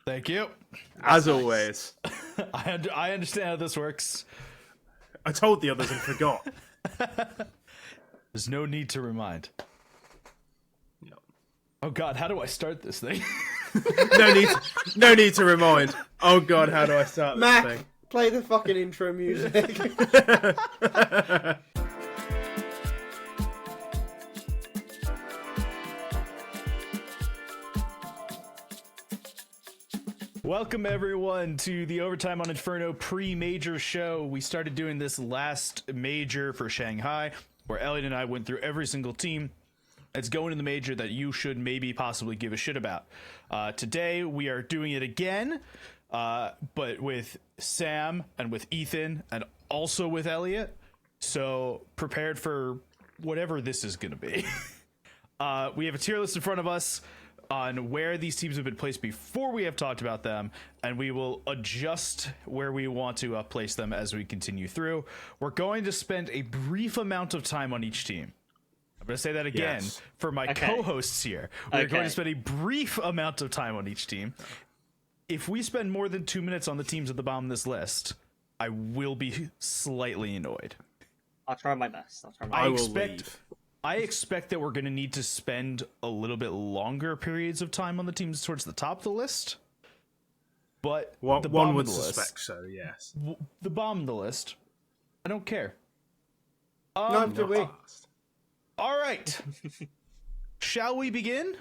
Thank you. As always. I understand how this works. I told the others and forgot. There's no need to remind. No. Oh God, how do I start this thing? No need to remind. Oh God, how do I start this Mac, thing? play the fucking intro music. Welcome everyone to the Overtime on Inferno pre-major show. We started doing this last major for Shanghai, where Elliott and I went through every single team that's going in the major that you should maybe possibly give a shit about. Today we are doing it again, but with Sam and with Ethan and also with Elliott. So prepared for whatever this is going to be. We have a tier list in front of us on where these teams have been placed before we have talked about them, and we will adjust where we want to place them as we continue through. We're going to spend a brief amount of time on each team. I'm going to say that again for my co-hosts here. We're going to spend a brief amount of time on each team. If we spend more than 2 minutes on the teams at the bottom of this list, I will be slightly annoyed. I'll try my best. I expect that we're going to need to spend a little bit longer periods of time on the teams towards the top of the list. But the one would suspect so, yes. The bottom of the list, I don't care. Neither do we. All right. Shall we begin?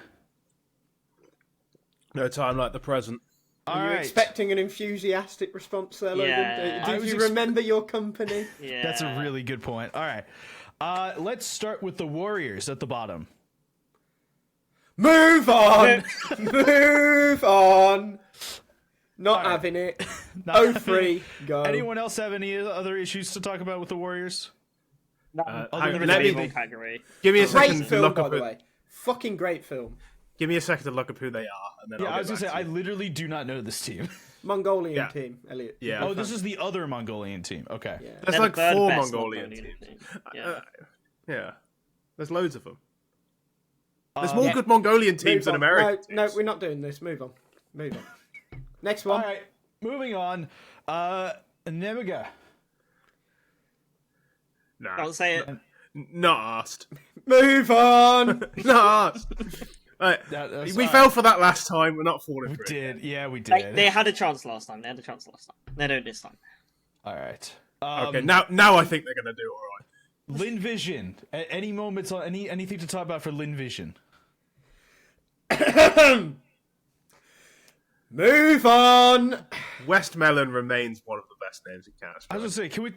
No time like the present. Are you expecting an enthusiastic response there, Logan? Yeah. Did you remember your company? Yeah. That's a really good point. All right. Let's start with the Warriors at the bottom. Move on! Move on! Not having it. 0-3, go. Anyone else have any other issues to talk about with the Warriors? Category. Give me a second Great to film, look by up the way. Fucking great film. Give me a second to look up who they are, and then I was gonna say I literally do not know this team. Mongolian team, Elliott. Yeah. Oh, this is the other Mongolian team. Okay. Yeah. There's like 4 Mongolian teams. Yeah. There's loads of them. There's more good Mongolian teams than American teams. No, we're not doing this. Move on. Next one. All right. Moving on. Nemiga. Nah. Don't say it. Not asked. Move on! Not asked. Right. We fell for that last time. We're not falling for it. We did. Yeah, we did. They had a chance last time. They don't this time. All right. Okay, now I think they're going to do all right. Lin Vision. Any moments on anything to talk about for Lin Vision? Move on! Westmelon remains one of the best names in Counter-Strike. I was gonna say, can we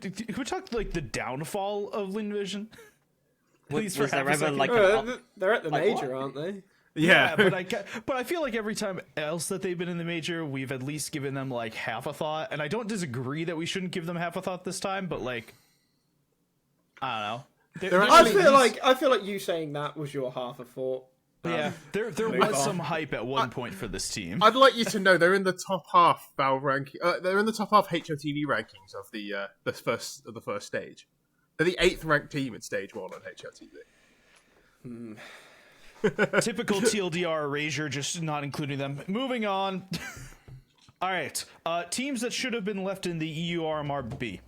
talk like the downfall of Lin Vision? Please, Was there ever like they're at the major, aren't they? Yeah, but I feel like every time else that they've been in the major, we've at least given them like half a thought, and I don't disagree that we shouldn't give them half a thought this time, but like, I don't know. I feel like you saying that was your half a thought. Yeah, there was some hype at one point for this team. I'd like you to know they're in the top half Valve ranking. They're in the top half HOTV rankings of the first stage. They're the 8th ranked team in stage 1 on HOTV. Typical TLDR erasure, just not including them. Moving on. All right, teams that should have been left in the EU RMRB.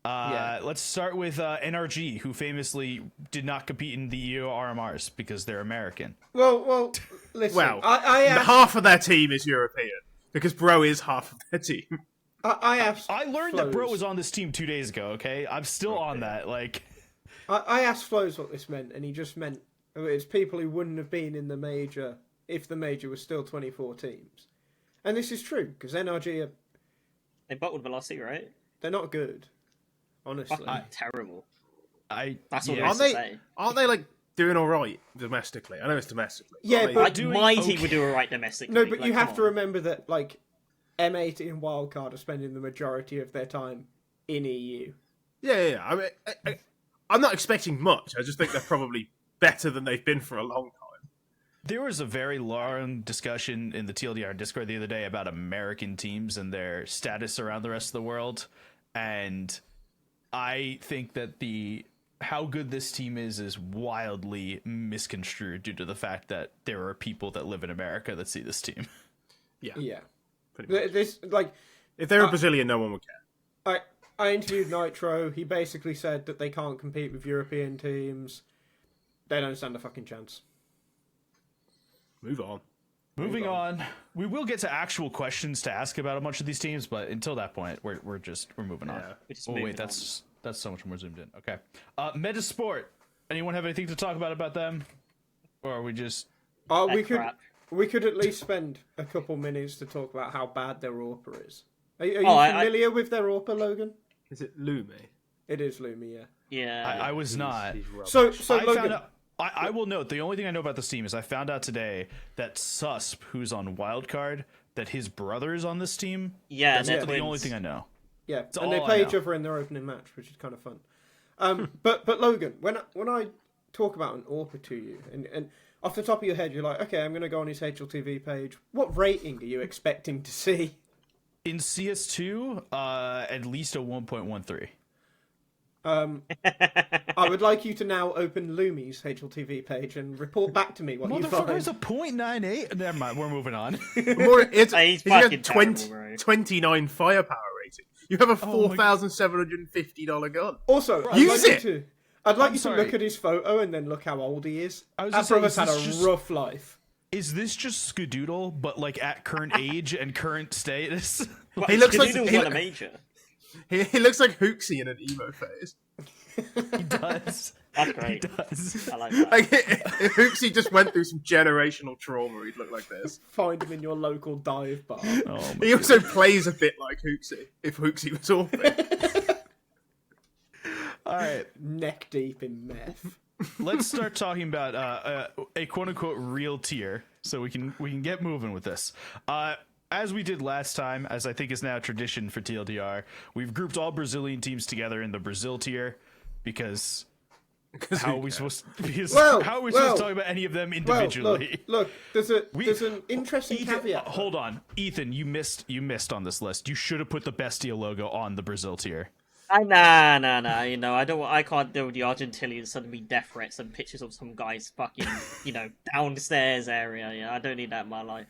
Let's start with NRG, who famously did not compete in the EU RMRs because they're American. Well, listen. Well, I half of their team is European because Bro is half of their team. I learned that Bro was on this team 2 days ago. Okay, I'm still on that. Like, I asked Flows what this meant, and he just meant it's people who wouldn't have been in the major if the major was still 24 teams. And this is true because NRG they bottled Velocity, right? They're not good. Honestly, terrible. That's what aren't they like doing all right domestically? I know it's domestically. Yeah, but my team would do all right domestically. No, but you have to remember that like M80 and Wildcard are spending the majority of their time in EU. Yeah. I mean, I'm not expecting much. I just think they're probably better than they've been for a long time. There was a very long discussion in the TLDR Discord the other day about American teams and their status around the rest of the world, and I think that how good this team is wildly misconstrued due to the fact that there are people that live in America that see this team. Yeah. pretty much. This like If they were Brazilian, no one would care. I interviewed Nitro. He basically said that they can't compete with European teams. They don't stand a fucking chance. Move on. Moving on, we will get to actual questions to ask about a bunch of these teams, but until that point, we're moving on. Yeah. Oh wait, that's so much more zoomed in. Okay, Metasport. Anyone have anything to talk about them, or are we just? Crap. We could at least spend a couple minutes to talk about how bad their AWPA is. Are you familiar with their AWPA, Logan? Is it Lumi? It is Lumi, yeah. Yeah. I was not. So I Logan, found out. I will note the only thing I know about this team is I found out today that Susp, who's on Wildcard, that his brother is on this team. Yeah, That's they're the twins. only thing I know. yeah, It's and they all I play know. each other in their opening match, which is kind of fun. But Logan, when I talk about an AWPA to you, and off the top of your head, you're like, okay, I'm going to go on his HLTV page. What rating are you expecting to see? In CS2, at least a 1.13. I would like you to now open Lumi's HLTV page and report back to me what you Motherfucker's find. a 0.98. Never mind, we're moving on. He's fucking got terrible, bro. 29 firepower rating. You have a Oh my $4,750 gun. Also, Use it! I'd like I'm you to sorry. look at his photo and then look how old he is. I was That just saying, brother's had is a this just- rough life. Is this just Skadoodle, but like at current age and current status? Well, He looks like- Skadoodle's he won a look- major. He looks like Hooksy in an emo phase. He does. That's He great. does. I like that. Like, if Hooksy just went through some generational trauma, he'd look like this. Find him in your local dive bar. Oh my He also plays a bit like Hooksy, if Hooksy was awful. All right, Neck deep in meth. let's start talking about a quote unquote real tier, so we can get moving with this. As we did last time, as I think is now tradition for TLDR, we've grouped all Brazilian teams together in the Brazil tier because how are we supposed to talk about any of them Well, individually? look, there's an interesting Ethan, caveat. hold on, Ethan, you missed on this list. You should have put the Bestia logo on the Brazil tier. Nah. You know, I can't deal with the Argentinians sending me death threats and pictures of some guy's fucking, downstairs area. Yeah, I don't need that in my life.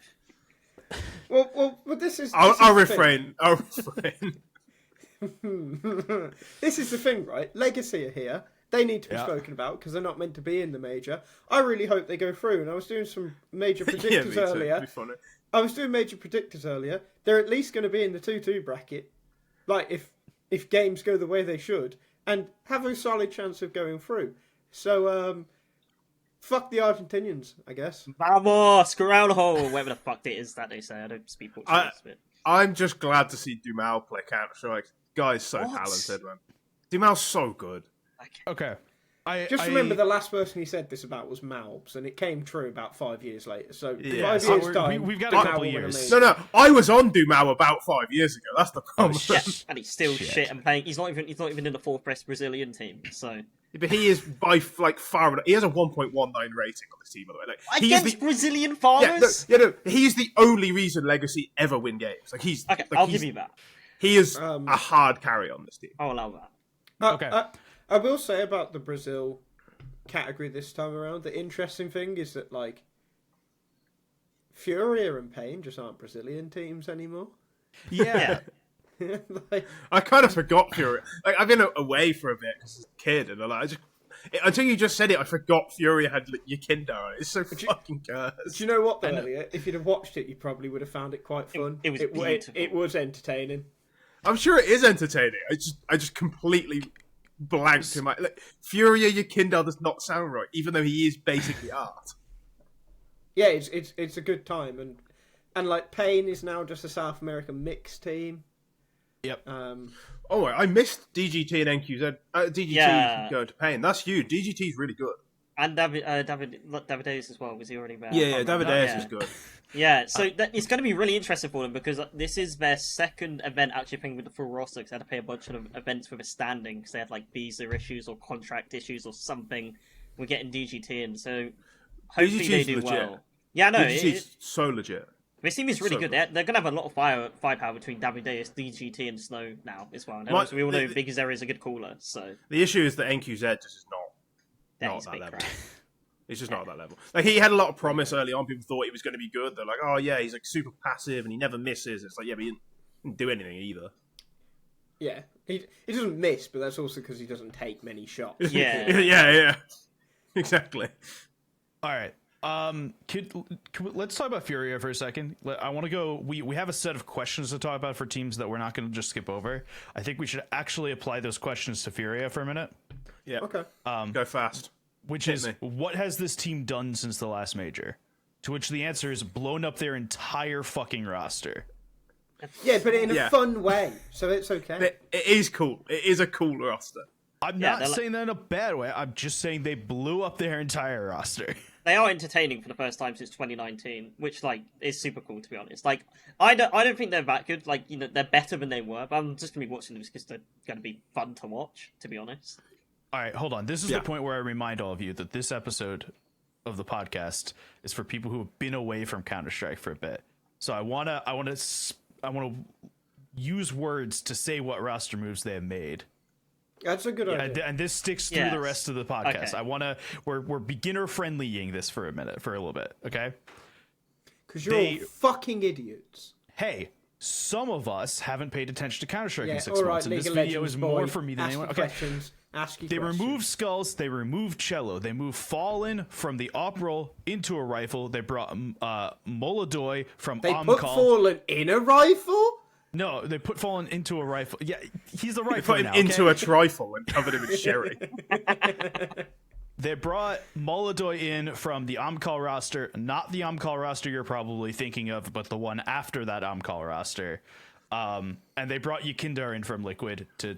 Well, but this is. I'll this is the refrain. I'll refrain. thing. This is the thing, right? Legacy are here. They need to be Yeah. spoken about because they're not meant to be in the major. I really hope they go through. And I was doing some major Yeah, me predictors too. It'd earlier. be funny. I was doing major predictors earlier. They're at least going to be in the 2-2 bracket. Like, if games go the way they should, and have a solid chance of going through. So, fuck the Argentinians, I guess. Vamos, Corralho, whatever the fuck it is that they say. I don't speak Portuguese, but I'm just glad to see Dumal play Counter-Strike. Guy's so What? talented, man. Dumal's so good. Okay. Just remember the last person he said this about was MOUZ, and it came true about 5 years later. So, Yeah. 5 So years time, we've got a Dumal couple will win years. major. No, I was on Dumal about 5 years ago. That's the problem. yeah, and he's still Shit. shit and playing. He's not even in the fourth best Brazilian team. So But he is by far. He has a 1.19 rating on this team, by the way. Like, he is against the, Brazilian yeah, farmers. he's the only reason Legacy ever win games. Like he's Okay, like, I'll he's- give you that. He is a hard carry on this team. I'll allow that. Okay. I will say about the Brazil category this time around, the interesting thing is that, like, Furia and Pain just aren't Brazilian teams anymore. Yeah. Like, I kind of forgot Fury. Like I've been away for a bit because I was a kid, and until you just said it, I forgot Fury had Yakinda. It's so fucking cursed. do you know what, though, Elliot? If you'd have watched it, you probably would have found it quite fun. it was beautiful. It was entertaining. I'm sure it is entertaining. I just completely blanked in my Furia Yakinda does not sound right, even though he is basically art. Yeah, it's a good time, and like Pain is now just a South American mixed team. Yep. Oh, I missed DGT and NQZ. DGT Yeah. going to Pain. That's huge. DGT's really good. And Davideus as well. Was he already there? Yeah, David Ayers Yeah. is good. Yeah, so it's going to be really interesting for them because this is their second event actually playing with the full roster because they had to play a bunch of events with a standing because they had like visa issues or contract issues or something. We're getting DGT in, so hopefully DGT they is do legit. well. Yeah, no, DGT's so legit. this team is really so good. good. They're going to have a lot of firepower between Davideus, DGT, and Snow now as well. And My- also we all know Big Azera is a good caller, so The issue is that NQZ just is that not is a that big level. crap. He's just not at that level. Like, he had a lot of promise early on. People thought he was going to be good. They're like, oh yeah, he's like super passive and he never misses. It's like, yeah, but he didn't do anything either. Yeah, he doesn't miss, but that's also because he doesn't take many shots. Yeah. yeah. Exactly. All right. Let's talk about Furia for a second. I want to go. We have a set of questions to talk about for teams that we're not going to just skip over. I think we should actually apply those questions to Furia for a minute. Yeah. Okay. Go fast. Which is, what has this team done since the last major? To which the answer is blown up their entire fucking roster. Yeah, but in a fun way, so it's okay. It is cool. It is a cool roster. I'm not saying that in a bad way. I'm just saying they blew up their entire roster. They are entertaining for the first time since 2019, which like is super cool to be honest. Like I don't think they're that good. Like they're better than they were, but I'm just gonna be watching them because they're gonna be fun to watch. To be honest. All right, hold on. This is the point where I remind all of you that this episode of the podcast is for people who have been away from Counter-Strike for a bit. So I wanna use words to say what roster moves they have made. That's a good idea. And this sticks through the rest of the podcast. Okay. We're beginner friendlying this for a little bit, okay? Because you're all fucking idiots. Hey, some of us haven't paid attention to Counter-Strike in 6 months, and this video is more for me than anyone. Okay. They removed Skulls, they removed Cello, they moved Fallen from the op roll into a rifle, they brought Molodoy from They Omcall. put Fallen in a rifle? No, they put Fallen into a rifle. Yeah, he's a rifle. They put him into a trifle and covered him in sherry. They brought Molodoy in from the Omcall roster, not the Omcall roster you're probably thinking of, but the one after that Omcall roster. And they brought Yekindar in from Liquid to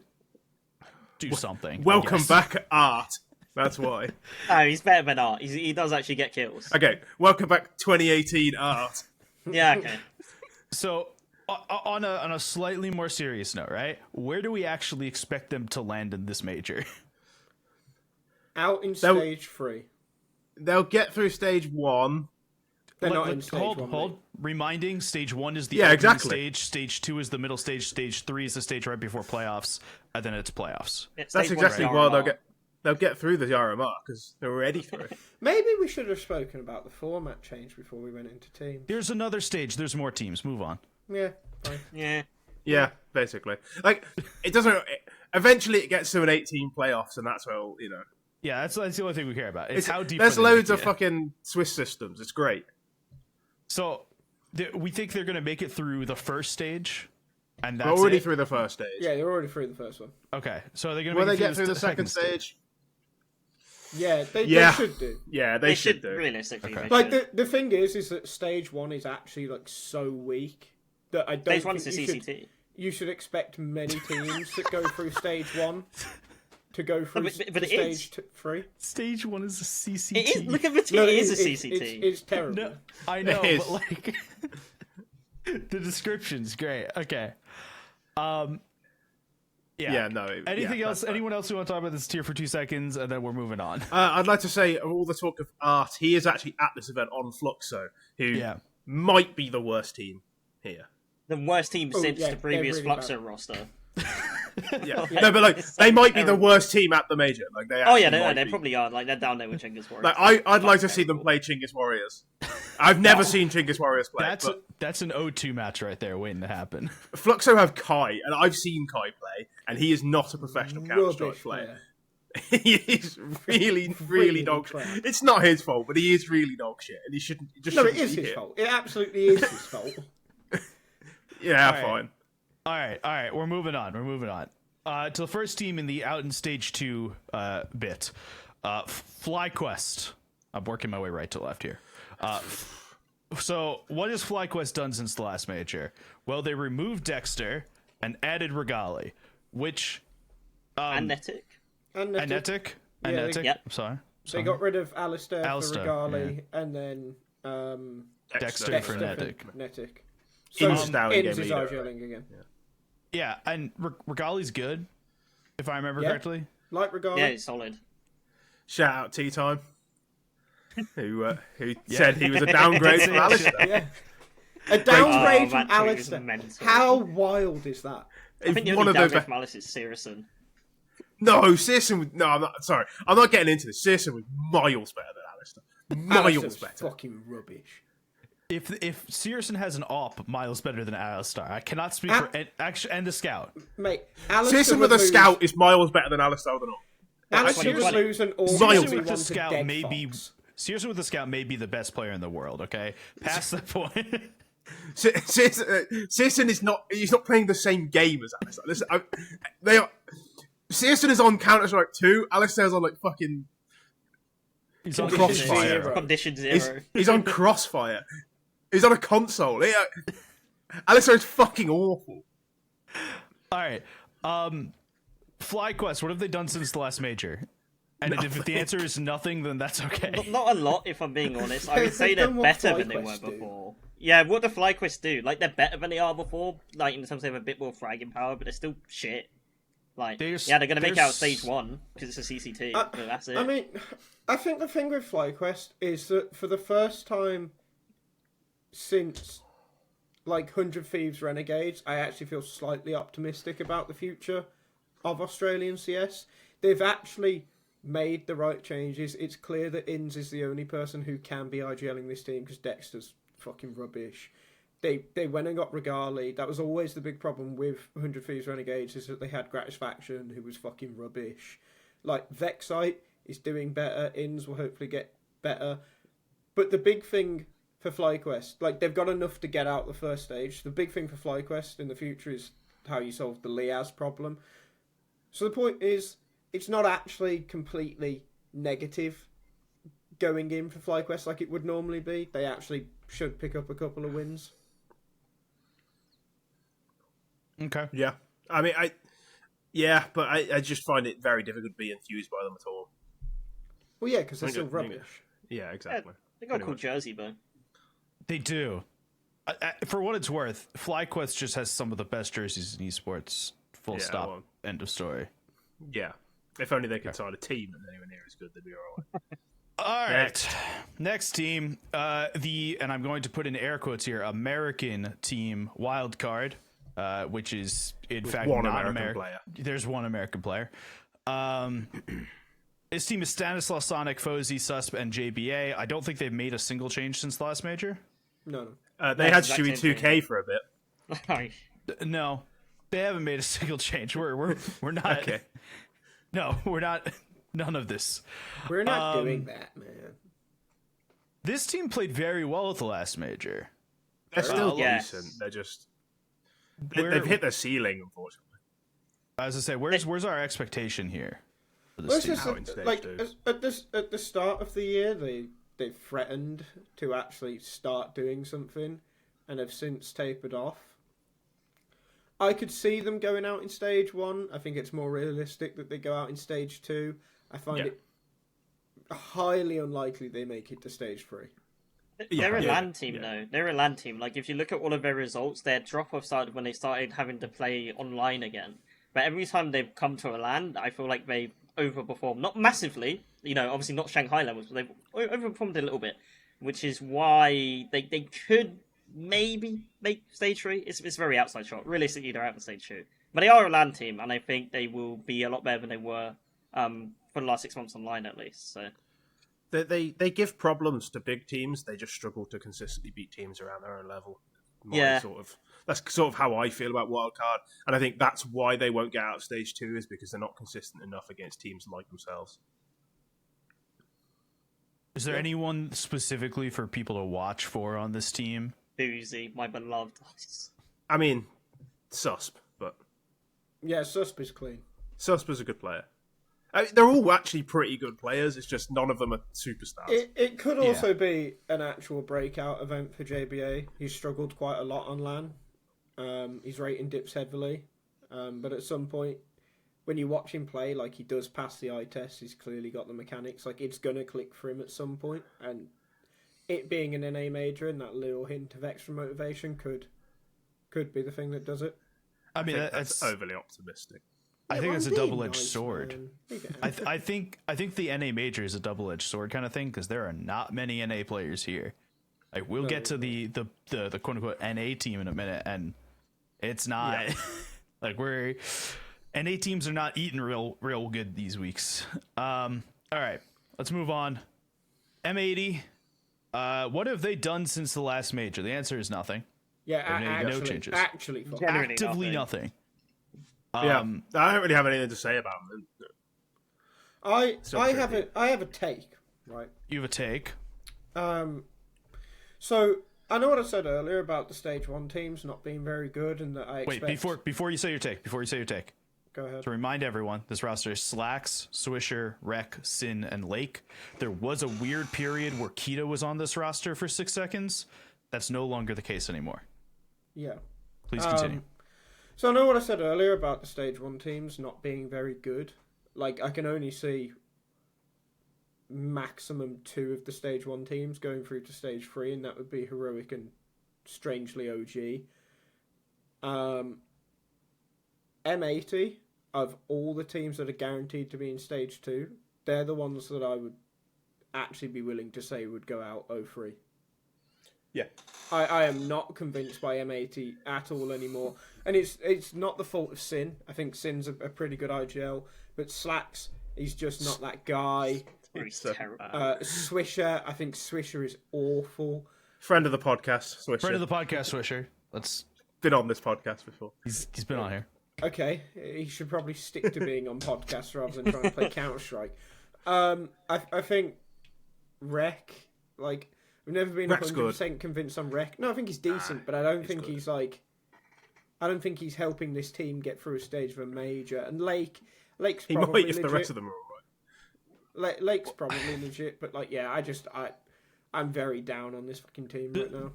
do something. Welcome back, Art. That's why. Oh, he's better than Art. He does actually get kills. Okay, welcome back 2018 Art. Yeah, okay. So, on a slightly more serious note, right? Where do we actually expect them to land in this major? Out in stage 3. They'll get through stage 1. They're not in stage 1. Hold. Reminding, stage 1 is the opening stage. Stage 2 is the middle stage. Stage 3 is the stage right before playoffs. And then it's playoffs. That's exactly why they'll get through the RMR, because they're already through. Maybe we should have spoken about the format change before we went into teams. There's another stage. There's more teams. Move on. Yeah, fine. Yeah, basically. Like, it doesn't... Eventually it gets to an 18 playoffs, and that's where, Yeah, that's the only thing we care about. It's how deep... There's loads of fucking Swiss systems. It's great. So, we think they're going to make it through the first stage, and that's They're already through the first stage. Yeah, they're already through the first one. Okay, so are they going to Will they get through the second stage? Yeah, they should do. Yeah, they should do. Realistically, okay. Like, the thing is that stage 1 is actually, like, so weak that I don't stage 1 is a CCT. You should expect many teams that go through stage 1 to go through but stage 3. Stage 1 is a CCT. It is, look at the team, it is a CCT. It's terrible. No, I know, but like the description's great. Okay. Yeah, no. Anything else? Anyone else who want to talk about this tier for 2 seconds, and then we're moving on. I'd like to say, all the talk of Art, he is actually at this event on Fluxo, who might be the worst team here. The worst team since the previous really Fluxo roster. No, but like they might be the worst team at the major. Like they. They probably are. Like they're down there with Chinggis Warriors. Like I'd like to see them play Chinggis Warriors. I've never seen Chinggis Warriors play. That's an O2 match right there waiting to happen. Fluxo have Kai, and I've seen Kai play, and he is not a professional Counter-Strike player. He is really dog shit. It's not his fault, but he is really dog shit, and he shouldn't. It is his fault. It absolutely is his fault. Yeah, fine. All right. We're moving on. To the first team in the out in stage 2 bit, FlyQuest. I'm working my way right to left here. So what has FlyQuest done since the last major? Well, they removed Dexter and added Regali, which and Netic. Yep. I'm sorry. They got rid of Alistair for Regali, and then Dexter for Netic. So Inns is Argeling again. Yeah, and Regali's good, if I remember correctly. Like Regali. Yeah, it's solid. Shout out Tea Time, who said he was a downgrade from Alistair. Yeah. A downgrade from Alistair. How wild is that? I think the only downgrade from Alistair is Searson. No, Searson. No, I'm not. Sorry, I'm not getting into this. Searson was miles better than Alistair. miles better. Fucking rubbish. If Searson has an op miles better than Alistar, I cannot speak for and the scout. Mate, Searson with a scout is miles better than Alistar with an op. Alistair would lose an all Searson with the scout may be Searson with the scout may be the best player in the world. Okay, past the point. Searson is not. He's not playing the same game as Alistar. Listen, they are. Searson is on Counter-Strike 2. Alistar's on like fucking. He's on Crossfire. Condition 0. He's on Crossfire. He's on a console. Alistar is fucking awful. All right. FlyQuest, what have they done since the last major? And if the answer is nothing, then that's okay. Not a lot, if I'm being honest. I would say they're better than they were before. Yeah, what do FlyQuest do? Like, they're better than they are before. Like, in terms of they have a bit more fragging power, but they're still shit. Like, they're going to make out stage 1 because it's a CCT. But that's it. I mean, I think the thing with FlyQuest is that for the first time since, like, 100 Thieves Renegades, I actually feel slightly optimistic about the future of Australian CS. They've actually made the right changes. It's clear that Inns is the only person who can be IGLing this team because Dexter's fucking rubbish. They went and got Regali. That was always the big problem with 100 Thieves Renegades, is that they had Gratisfaction, who was fucking rubbish. Like, Vexite is doing better. Inns will hopefully get better. But the big thing for FlyQuest, like, they've got enough to get out the first stage. The big thing for FlyQuest in the future is how you solve the Liaz problem. So the point is, it's not actually completely negative going in for FlyQuest like it would normally be. They actually should pick up a couple of wins. Okay. Yeah. I mean, but I just find it very difficult to be enthused by them at all. Well, yeah, because they're still rubbish. Yeah, exactly. They got a cool jersey, though. They do. For what it's worth, FlyQuest just has some of the best jerseys in esports. Full stop. Well, end of story. Yeah. If only they could sign a team and anywhere near as good, they'd be alright. All right. Next team, and I'm going to put in air quotes here, American team Wildcard, which is in fact one not American player. There's one American player. His team is Stanislaw, Sonic, Fozy, Susp, and JBA. I don't think they've made a single change since the last major. No. They had Stewie 2K for a bit. No, they haven't made a single change. We're not. Okay. No, we're not. None of this. We're not doing that, man. This team played very well at the last major. They're still decent. They're just they've hit their ceiling, unfortunately. As I say, where's our expectation here? For Well, this team? at the start of the year, they threatened to actually start doing something, and have since tapered off. I could see them going out in stage 1. I think it's more realistic that they go out in stage 2. I find it highly unlikely they make it to stage 3. They're a LAN team, though. They're a LAN team. Like, if you look at all of their results, their drop-off started when they started having to play online again. But every time they've come to a LAN, I feel like they've overperformed. Not massively, obviously not Shanghai levels, but they've overperformed a little bit, which is why they could maybe make stage 3. It's a very outside shot. Realistically, they're out in stage 2. But they are a LAN team, and I think they will be a lot better than they were for the last 6 months online, at least. So they give problems to big teams. They just struggle to consistently beat teams around their own level. That's sort of how I feel about Wildcard, and I think that's why they won't get out of stage 2, is because they're not consistent enough against teams like themselves. Is there anyone specifically for people to watch for on this team? Boozy, my beloved. I mean, Susp, but Yeah, Susp is clean. Susp is a good player. I mean, they're all actually pretty good players. It's just none of them are superstars. It could also be an actual breakout event for JBA. He's struggled quite a lot on LAN. His rating dips heavily. But at some point, when you watch him play, like, he does pass the eye test. He's clearly got the mechanics. Like, it's going to click for him at some point. And it being an NA major and that little hint of extra motivation could be the thing that does it. I mean, that's overly optimistic. I think it's a double-edged sword. I think the NA major is a double-edged sword kind of thing, because there are not many NA players here. Like, we'll get to the quote-unquote NA team in a minute, and it's not like NA teams are not eating real good these weeks. All right, let's move on. M80. What have they done since the last major? The answer is nothing. Yeah, No actually, changes. actually, fuck. Genuinely Actively nothing. Yeah, I don't really have anything to say about them. I tricky. have a take, right? You have a take. So I know what I said earlier about the stage 1 teams not being very good, and that I expect. Wait, before you say your take, Go ahead. to remind everyone, this roster is Slacks, Swisher, Rek, Sin, and Lake. There was a weird period where Keto was on this roster for 6 seconds. That's no longer the case anymore. Yeah. Please continue. So I know what I said earlier about the stage 1 teams not being very good. Like, I can only see maximum 2 of the stage 1 teams going through to stage 3, and that would be Heroic and strangely OG. M80, of all the teams that are guaranteed to be in stage 2, they're the ones that I would actually be willing to say would go out 0-3. Yeah. I am not convinced by M80 at all anymore. And it's not the fault of Sin. I think Sin's a pretty good IGL. But Slacks, he's just not that guy. He's terrible. Swisher, I think Swisher is awful. Friend of the podcast, Swisher. Friend of the podcast, Swisher. Been on this podcast before. He's been on here. Okay, he should probably stick to being on podcasts rather than trying to play Counter-Strike. I think Rek, like, I've never been Rek's 100% convinced on Rek. No, I think he's decent, but I don't think he's like... I don't think he's helping this team get through a stage of a major. And Lake's He probably might if legit. the rest of them are alright. Lake's probably legit, but like, yeah, I'm very down on this fucking team right now.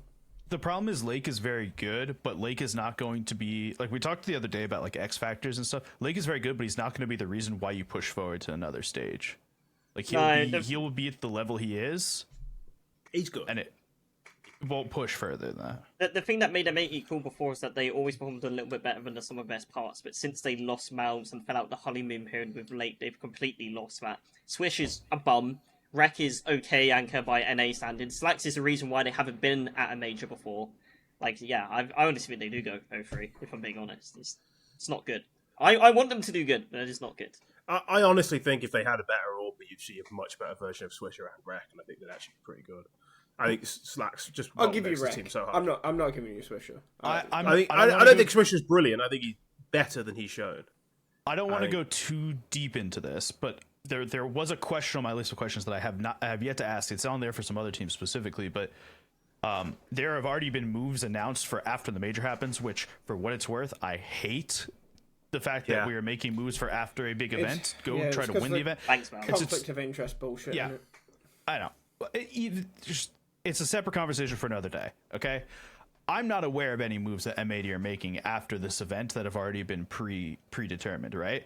The problem is Lake is very good, but Lake is not going to be, like we talked the other day about like X factors and stuff. Lake is very good, but he's not going to be the reason why you push forward to another stage. Like he'll be at the level he is. He's good. And it won't push further than that. The thing that made M80 cool before is that they always performed a little bit better than the sum of best parts, but since they lost MOUZ and fell out the honeymoon period with Lake, they've completely lost that. Swish is a bum. Rek is okay anchor by NA standards. Slacks is the reason why they haven't been at a major before. Like, yeah, I honestly think they do go 0-3, if I'm being honest. It's not good. I want them to do good, but it is not good. I honestly think if they had a better order, you'd see a much better version of Swisher and Rek, and I think they'd actually be pretty good. I think Slacks just I'll give you makes the Rek. team so hard. I'm not giving you Swisher. I don't think Swisher's brilliant. I think he's better than he's shown. I don't want to go too deep into this, but there was a question on my list of questions that I have yet to ask. It's on there for some other teams specifically, but there have already been moves announced for after the major happens, which for what it's worth, I hate the fact that we are making moves for after a big event. Try to win the event. Thanks, man. Conflict of interest bullshit. Yeah, Isn't it? I know. It's a separate conversation for another day. Okay. I'm not aware of any moves that M80 are making after this event that have already been predetermined, right?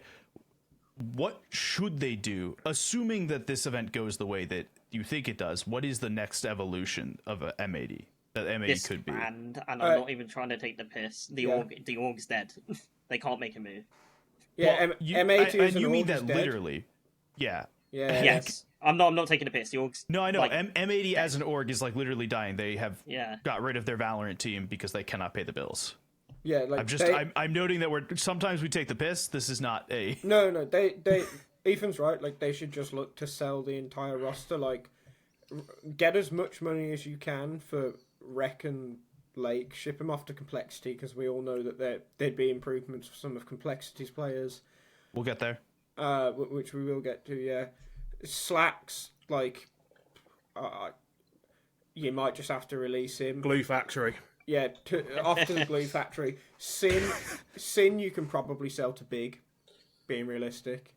What should they do, assuming that this event goes the way that you think it does? What is the next evolution of a M80 that M80 could be? And I'm not even trying to take the piss. The org's dead. They can't make a move. Yeah, Well, M80 is an you mean org that is dead. literally? Yeah. Yeah. Yes. I'm not taking the piss. The org's No, I know. like, M80 as an org is like literally dying. They have Yeah. got rid of their Valorant team because they cannot pay the bills. Yeah, like I'm noting that sometimes we take the piss. This is not a No, they Ethan's right. Like, they should just look to sell the entire roster. Like, get as much money as you can for Rek and Lake. Ship them off to Complexity, because we all know that there'd be improvements for some of Complexity's players. We'll get there. Which we will get to. Yeah, Slacks, like, you might just have to release him. Glue Factory. Yeah, off to the Glue Factory. Sin, you can probably sell to Big, being realistic.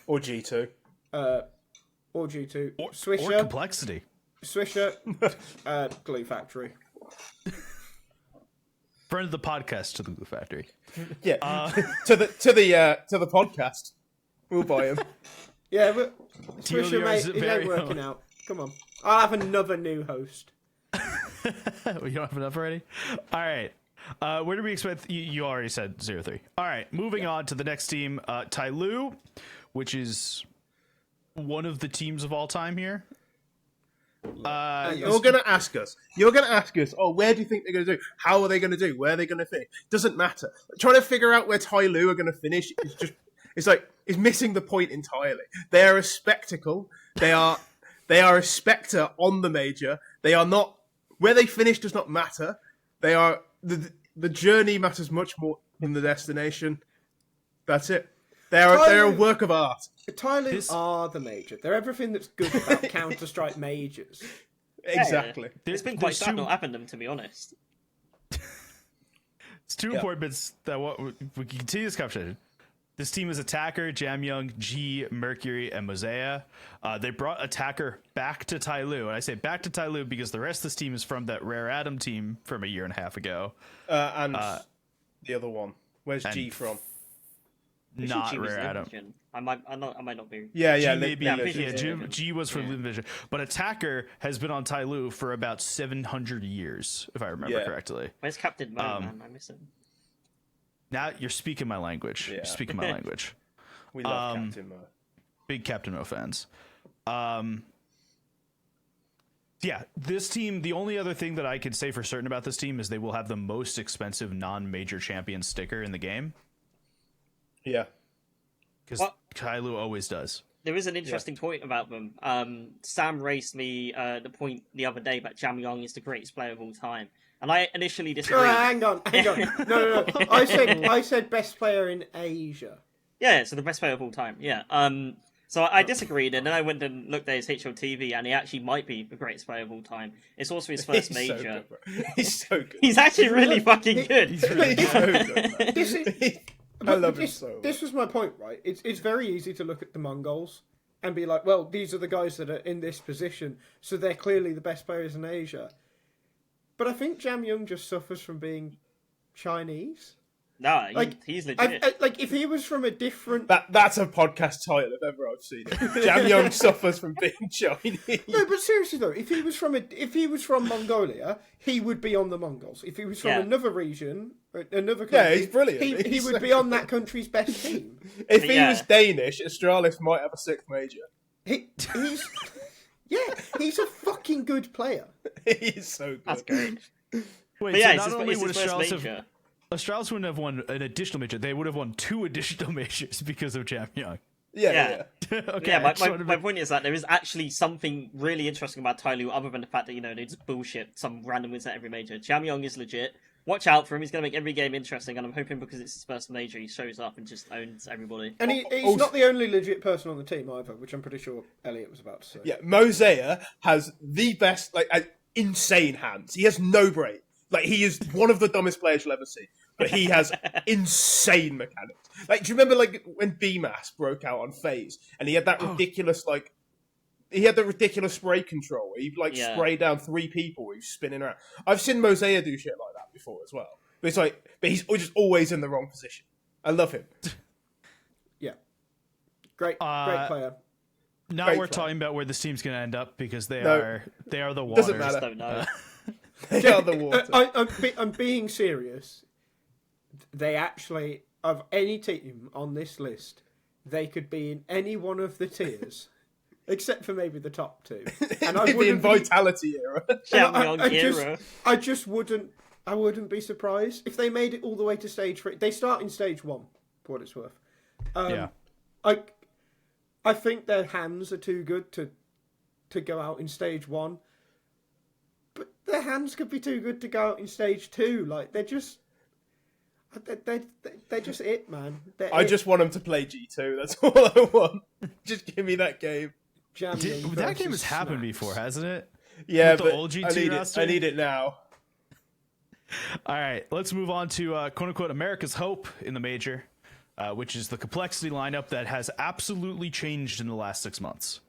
Or G2. Or G2. Or Swisher. Complexity. Swisher. Glue Factory. Friend of the podcast to the Glue Factory. Yeah. to the podcast. We'll buy him. Yeah, but Swisher, TLDR mate, is it very ain't working out. Come on. I'll have another new host. We don't have enough already? All right. Where do we expect? You already said 0-3. All right. Moving on to the next team, Tyloo, which is one of the teams of all time here. You're going to ask us, oh, where do you think they're going to do? How are they going to do? Where are they going to finish? Doesn't matter. Trying to figure out where Tyloo are going to finish is just, it's missing the point entirely. They are a spectacle. They are They are a spectre on the major. They are not where they finish does not matter. They are the journey matters much more than the destination. That's it. They're a work of art. Tyloo are the major. They're everything that's good about Counter-Strike majors. Exactly. It's been quite sad not having them, to be honest. It's two important bits that we can continue this conversation. This team is Attacker, JamYoung, G, Mercury, and MOUZ. They brought Attacker back to Tyloo, and I say back to Tyloo because the rest of this team is from that Rare Atom team from a year and a half ago. And the other one, where's G from? Not G was Rare Atom. Vision. I might not be. G was for Living Vision, but Attacker has been on Tyloo for about 700 years, if I remember correctly. Where's Captain Mo, man? I miss him. Now you're speaking my language. Yeah. You're speaking my language. We love Captain Mo. Big Captain Mo fans. Yeah, this team, the only other thing that I could say for certain about this team is they will have the most expensive non-major champion sticker in the game. Yeah. Because Tyloo always does. There is an interesting point about them. Sam raised me the point the other day about JamYoung is the greatest player of all time. And I initially disagreed. Hang on. No. I said best player in Asia. Yeah, so the best player of all time. Yeah. So I disagreed, and then I went and looked at his HLTV, and he actually might be the greatest player of all time. It's also his first major. He's so good. He's actually really fucking good. He's so good. I love him so much. This was my point, right? It's very easy to look at the MongolZ and be like, well, these are the guys that are in this position, so they're clearly the best players in Asia. But I think JamYoung just suffers from being Chinese. Nah, he's legit. Like, if he was from a different... That's a podcast title if ever I've seen it. JamYoung suffers from being Chinese. No, but seriously though, if he was from Mongolia, he would be on the MongolZ. If he was from another region, another country, he's brilliant. He would be on that country's best team. If he was Danish, Astralis might have a sixth major. He's a fucking good player. He's so good. That's great. Wait, But yeah, so not only would it's his first Astralis major. Astralis wouldn't have won an additional major, they would have won 2 additional majors because of JamYoung. Yeah. Okay, Yeah, my point is that there is actually something really interesting about Tyloo other than the fact that, they just bullshit some random wins at every major. JamYoung is legit. Watch out for him. He's going to make every game interesting, and I'm hoping because it's his first major, he shows up and just owns everybody. And he's not the only legit person on the team either, which I'm pretty sure Elliott was about to say. Yeah, MOUZ has the best, insane hands. He has no brain. He is one of the dumbest players you'll ever see. But he has insane mechanics. Do you remember, when BMAS broke out on FaZe, and he had that ridiculous, ridiculous spray control where he'd, spray down 3 people who's spinning around. I've seen MOUZ do shit like that before as well. But he's just always in the wrong position. I love him. Yeah. Great player. Now Great we're player. talking about where this team's going to end up because they are the Waters. Doesn't matter. Don't know. They are the water. I'm being serious. They actually, of any team on this list, they could be in any one of the tiers, except for maybe the top 2. And I Maybe in Vitality era. JamYoung era. I just wouldn't. I wouldn't be surprised if they made it all the way to stage 3. They start in stage 1, for what it's worth. I think their hands are too good to go out in stage 1. But their hands could be too good to go out in stage 2. They're just it, man. I just want them to play G2. That's all I want. Just give me that game. That game has happened before, hasn't it? Yeah, With the but old G2 roster? I need it now. All right, let's move on to quote-unquote America's Hope in the major, which is the complexity lineup that has absolutely changed in the last 6 months.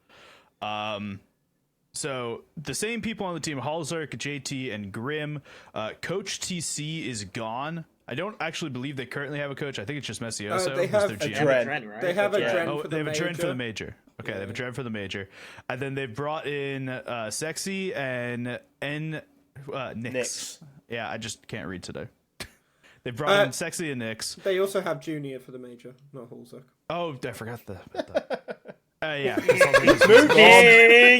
So the same people on the team, Halzark, JT, and Grim. Coach TC is gone. I don't actually believe they currently have a coach. I think it's just Messioso. They have who's their a GM. Dren, right? They have a Dren Oh, for they the have a major. Dren for the major. Okay, they have a Dren for the major. And then they've brought in Sexy and Nyx. Yeah, I just can't read today. They brought in Sexy and Nyx. They also have Junior for the major, not Halzark. Oh, I forgot about that. Yeah. Big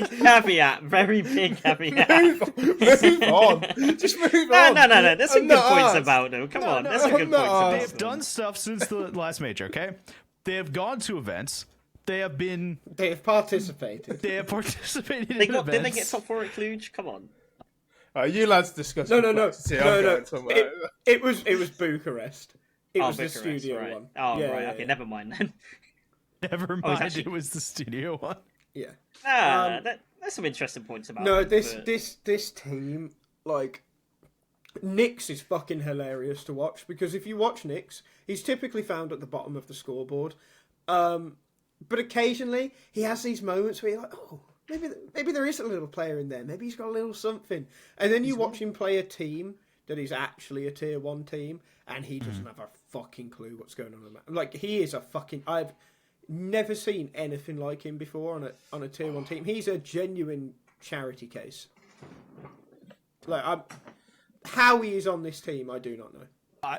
caveat. Very big caveat. Move on. Just move on. No. There's some I'm good not points asked. about them. Come on. There's some I'm good not points about asked. They've done stuff since the last major, okay? They have gone to events. They have been. They have participated. They have participated. Did in they get events. top 4 at Cluj? Come on. You lads discuss. No. It was Bucharest. It was Bucharest, the studio right. one. Oh, Yeah, right. yeah, Okay, yeah. never mind then. Never Oh, it's mind. actually- It was the studio one. Yeah. There's some interesting points about No, it, but- this team, like, Nick's is fucking hilarious to watch, because if you watch Nick's, he's typically found at the bottom of the scoreboard. But occasionally he has these moments where you're like, oh, maybe there is a little player in there. Maybe he's got a little something. And then you watch him play a team that is actually a tier 1 team, and he doesn't have a fucking clue what's going on in the map. Like, he is a fucking... I've never seen anything like him before on a tier 1 team. He's a genuine charity case. Like, how he is on this team, I do not know.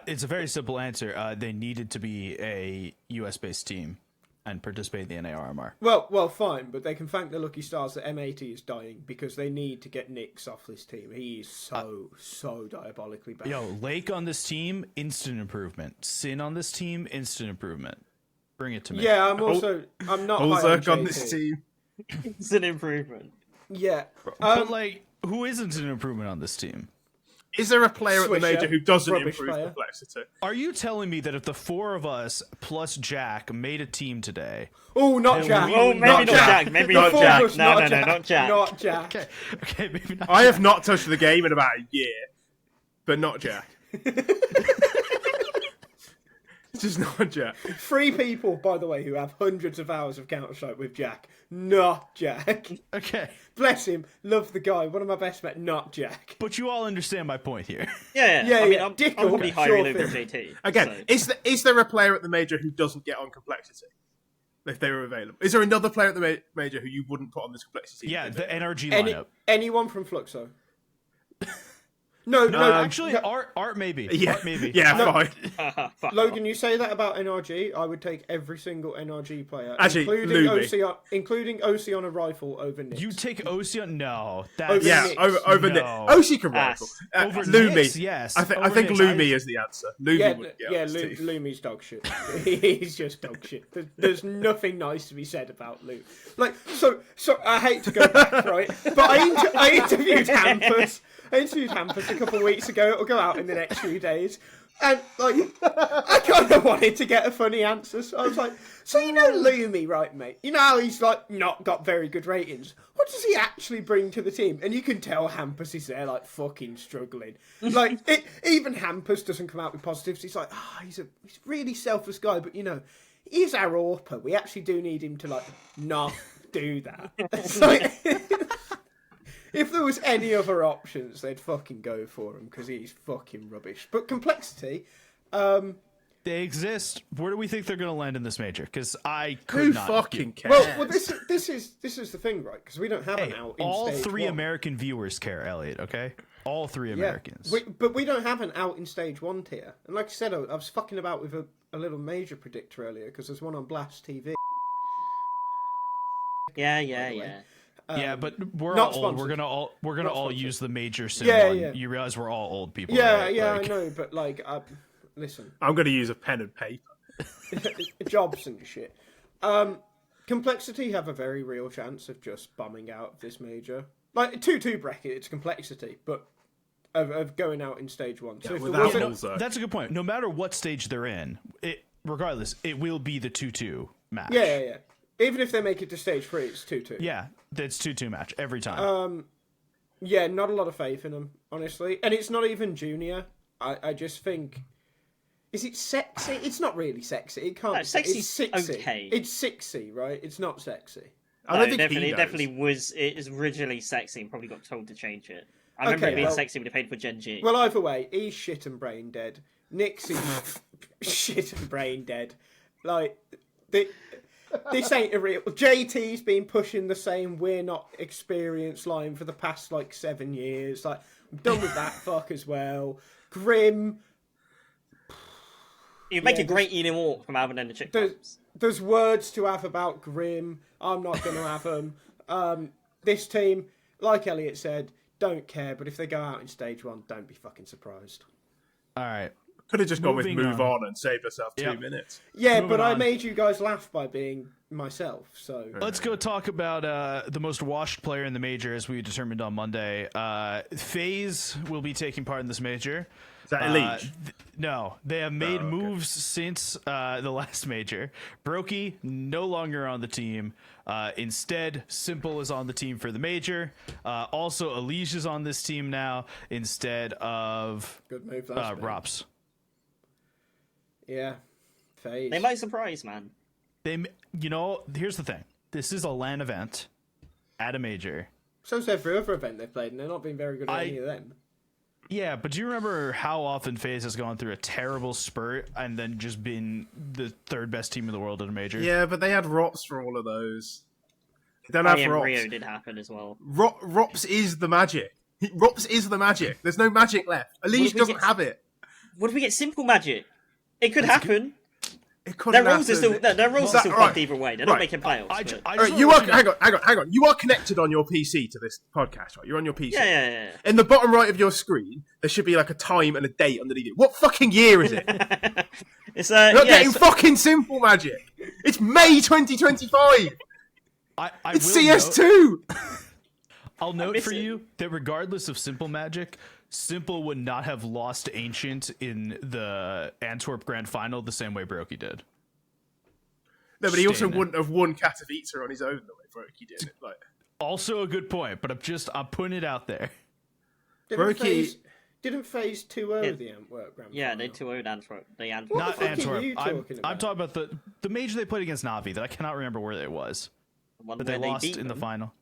It's a very simple answer. They needed to be a US-based team and participate in the NARMR. Well, fine, but they can thank the lucky stars that M80 is dying, because they need to get Nyx off this team. He is so diabolically bad. Yo, Lake on this team, instant improvement. Sin on this team, instant improvement. Bring it to me. Yeah, I'm not high on Ozark on JT. this team. It's an improvement. Yeah. But, like, who isn't an improvement on this team? Is there a player at the Swisher, major who doesn't rubbish improve player. complexity? Are you telling me that if the 4 of us plus Jack made a team today... Oh, not Then Jack. we- Oh, maybe not Jack. Maybe The not four Jack. of us, No, not Jack. Not Jack. Okay, maybe not. I have not touched the game in about a year, but not Jack. It's just not Jack. 3 people, by the way, who have hundreds of hours of Counter-Strike with Jack. Not Jack. Okay, Bless him. Love the guy. One of my best mates. Not Jack. but you all understand my point here. Yeah. Yeah, I mean, yeah. I'm Dickle, probably higher sure over thing. JT. Again, so- is there a player at the major who doesn't get on complexity? If they were available. Is there another player at the major who you wouldn't put on this complexity? Yeah, the NRG Any, lineup. anyone from Fluxo? No, Actually, Art maybe. Yeah, Art maybe. yeah, fine. Fuck Logan, you say that about NRG. I would take every single NRG player, Actually, including OC on a rifle over Nyx. You take Ocean? No. That's, Over Yeah, Nyx. over No. Nick. Oshi can rifle. Over Lumi. Nyx, yes. I Over think Nyx, Lumi is the answer. Lumi would get on this team. Lumi's dog shit. He's just dog shit. There's nothing nice to be said about Lumi. Like, so I hate to go back, right? But I interviewed Hampus. I interviewed Hampus a couple of weeks ago. It'll go out in the next few days. And, like, I kind of wanted to get a funny answer. So I was like, so you know Lumi, right, mate? You know how he's, like, not got very good ratings. What does he actually bring to the team? And you can tell Hampus is there, like, fucking struggling. Like, even Hampus doesn't come out with positives. He's like, he's a really selfless guy, but, you know, he's our AWPer. We actually do need him to, like, not do that. It's like... If there was any other options, they'd fucking go for him, because he's fucking rubbish. But complexity, They exist. Where do we think they're going to land in this major? Because I could Who not. fucking cares? well, this is the thing, right? Because we don't have an Hey, out in all stage 3 one. American viewers care, Elliot, okay? All 3 Yeah, Americans. but we don't have an out in stage 1 tier. And like I said, I was fucking about with a little major predictor earlier, because there's one on Blast TV. Yeah. Yeah, but we're not all old. sponsored. We're gonna Not all sponsored. use the major sim Yeah, one. yeah. You realize we're all old people. Yeah, right? yeah, Like, I know, but like, listen, I'm going to use a pen and paper. jobs and shit. Complexity have a very real chance of just bombing out of this major. Like 2-2 bracket, it's complexity, but of going out in stage 1. So if there without was MOUZ. That's a good point. No matter what stage they're in, regardless, it will be the 2-2 match. yeah. Even if they make it to stage 3, it's 2-2. Yeah, it's 2-2 match every time. Yeah, not a lot of faith in them, honestly. And it's not even junior. I just think... Is it sexy? It's not really sexy. It can't No, be sexy's It's sexy. okay. It's sexy, right? It's not sexy. I don't No, think he it knows. definitely was. It is originally sexy and probably got told to change it. I remember Okay, it being well- sexy when they played for Gen G. Well, either way, he's shit and brain dead. Nyx is shit and brain dead. Like, this ain't a real... JT's been pushing the same we're not experienced line for the past, 7 years. Like, I'm done with that fuck as well. Grim... You'd make yeah, a great eating walk from having the chick pumps. There's words to have about Grim. I'm not going to have them. This team, like Elliot said, don't care. But if they go out in stage 1, don't be fucking surprised. All right. Could have just gone with Moving move on and saved herself 2 Yep. minutes. Yeah, Moving but I on. made you guys laugh by being myself. So Let's go talk about the most washed player in the major, as we determined on Monday. FaZe will be taking part in this major. Is that Elite? No, they have made okay. moves since the last major. Brokey no longer on the team. Instead, Simple is on the team for the major. Also, Elige is on this team now instead of good move. That's been. Rops. Yeah, FaZe. They might surprise, man. Here's the thing. This is a LAN event at a major. So's every other event they've played, and they're not being very good at any of them. Yeah, but do you remember how often FaZe has gone through a terrible spurt and then just been the third best team in the world at a major? Yeah, but they had Rops for all of those. They don't have and Rops. Rio did happen as well. Rops is the magic. Rops is the magic. There's no magic left. Elise doesn't have it. What if we get simple magic? It could happen. It couldn't Their rules are happen. still their rules are still Right. fucked either way. They're not making playoffs. I but- just Alright, you are hang on. You are connected on your PC to this podcast, right? You're on your PC. yeah. In the bottom right of your screen, there should be like a time and a date underneath it. What fucking year is it? It's You're not getting fucking simple magic. It's May 2025. It's CS2. I'll note miss for it. you that regardless of Simple Magic, Simple would not have lost Ancient in the Antwerp Grand Final the same way Brokey did. No, but he also Staying there. wouldn't have won Katowice on his own the way Brokey did it. Like, Also a good point, but I'm putting it out there. Didn't FaZe 2-0 the Antwerp Grand Yeah, Final? they 2-0'd Antwerp. They Antwerp. What Not the fuck are Antwerp. you I'm talking about? talking about the major they played against Navi that I cannot remember where it was, One but they where lost beat in the them. final.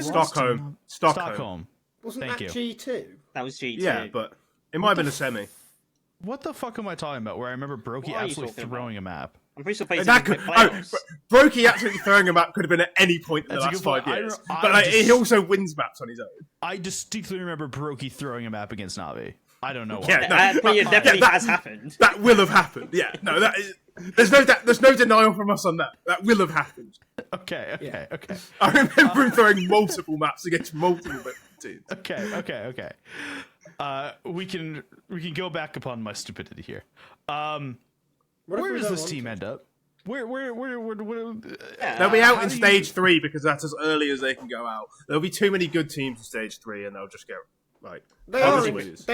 Stockholm. Stockholm. Wasn't Thank that you. G2? That was G2. Yeah, but it might have been a semi. What the fuck am I talking about? Where I remember Brokey What are you absolutely talking throwing a map. I'm pretty sure FaZe That didn't could, make playoffs. Brokey absolutely throwing a map could have been at any point in the That's a last good point. 5 years. I But like, just- he also wins maps on his own. I distinctly remember Brokey throwing a map against Navi. I don't know why. Yeah, no, But it definitely that- has happened. That will have happened. Yeah, no, that is. There's no denial from us on that. That will have happened. Okay. Yeah. I remember him throwing multiple maps against multiple teams. Okay. We can go back upon my stupidity here. What if Where we does don't this want team to? end up? Where They'll be out how in do you- stage 3 because that's as early as they can go out. There'll be too many good teams in stage 3, and they'll just go like. They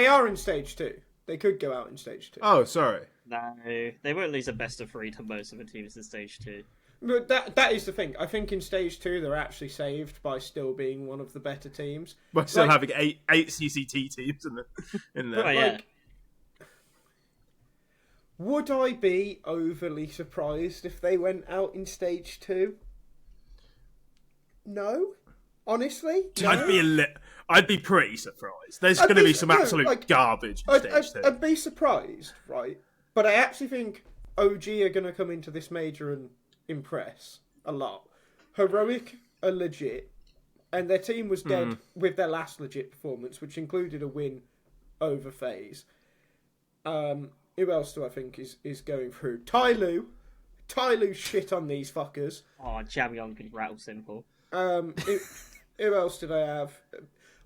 are in stage 2. They could go out in stage 2. Oh, sorry. No, they won't lose a best of 3 to most of the teams in stage 2. But that is the thing. I think in stage 2 they're actually saved by still being one of the better teams. By still Like- having eight CCT teams in there. Oh, yeah. Would I be overly surprised if they went out in stage 2? No. Honestly, no. I'd be pretty surprised. There's I'd going to be- be some no, absolute like, garbage in stage 2. I'd be surprised, right? But I actually think OG are going to come into this major and impress a lot. Heroic are legit, and their team was dead with their last legit performance, which included a win over FaZe. Who else do I think is going through? Tyloo shit on these fuckers. Oh, JamYoung could rattle simple. Who else did I have?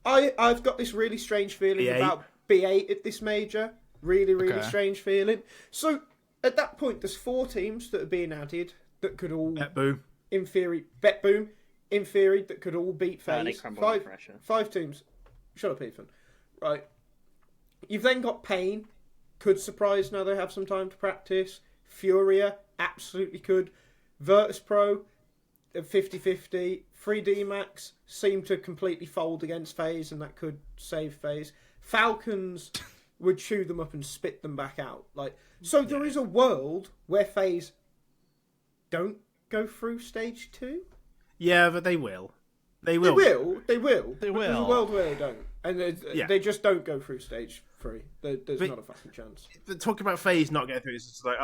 I've got this really strange feeling B8. about B8 at this major. Really Okay. strange feeling. So at that point, there's 4 teams that are being added that could all, Boom. in theory, bet boom, in theory, that could all beat They FaZe. crumble under pressure. 5 teams. Shut up, Ethan. Right. You've then got Pain. Could surprise now they have some time to practice. Furia. Absolutely could. Virtus Pro. 50-50. 3D Max seem to completely fold against FaZe, and that could save FaZe. Falcons would chew them up and spit them back out. There is a world where FaZe don't go through stage 2. Yeah, but they will. They They will. will. They But there's a will. world where they don't, and Yeah. they just don't go through stage 3. There's But- not a fucking chance. Talking about FaZe not getting through this, it's like,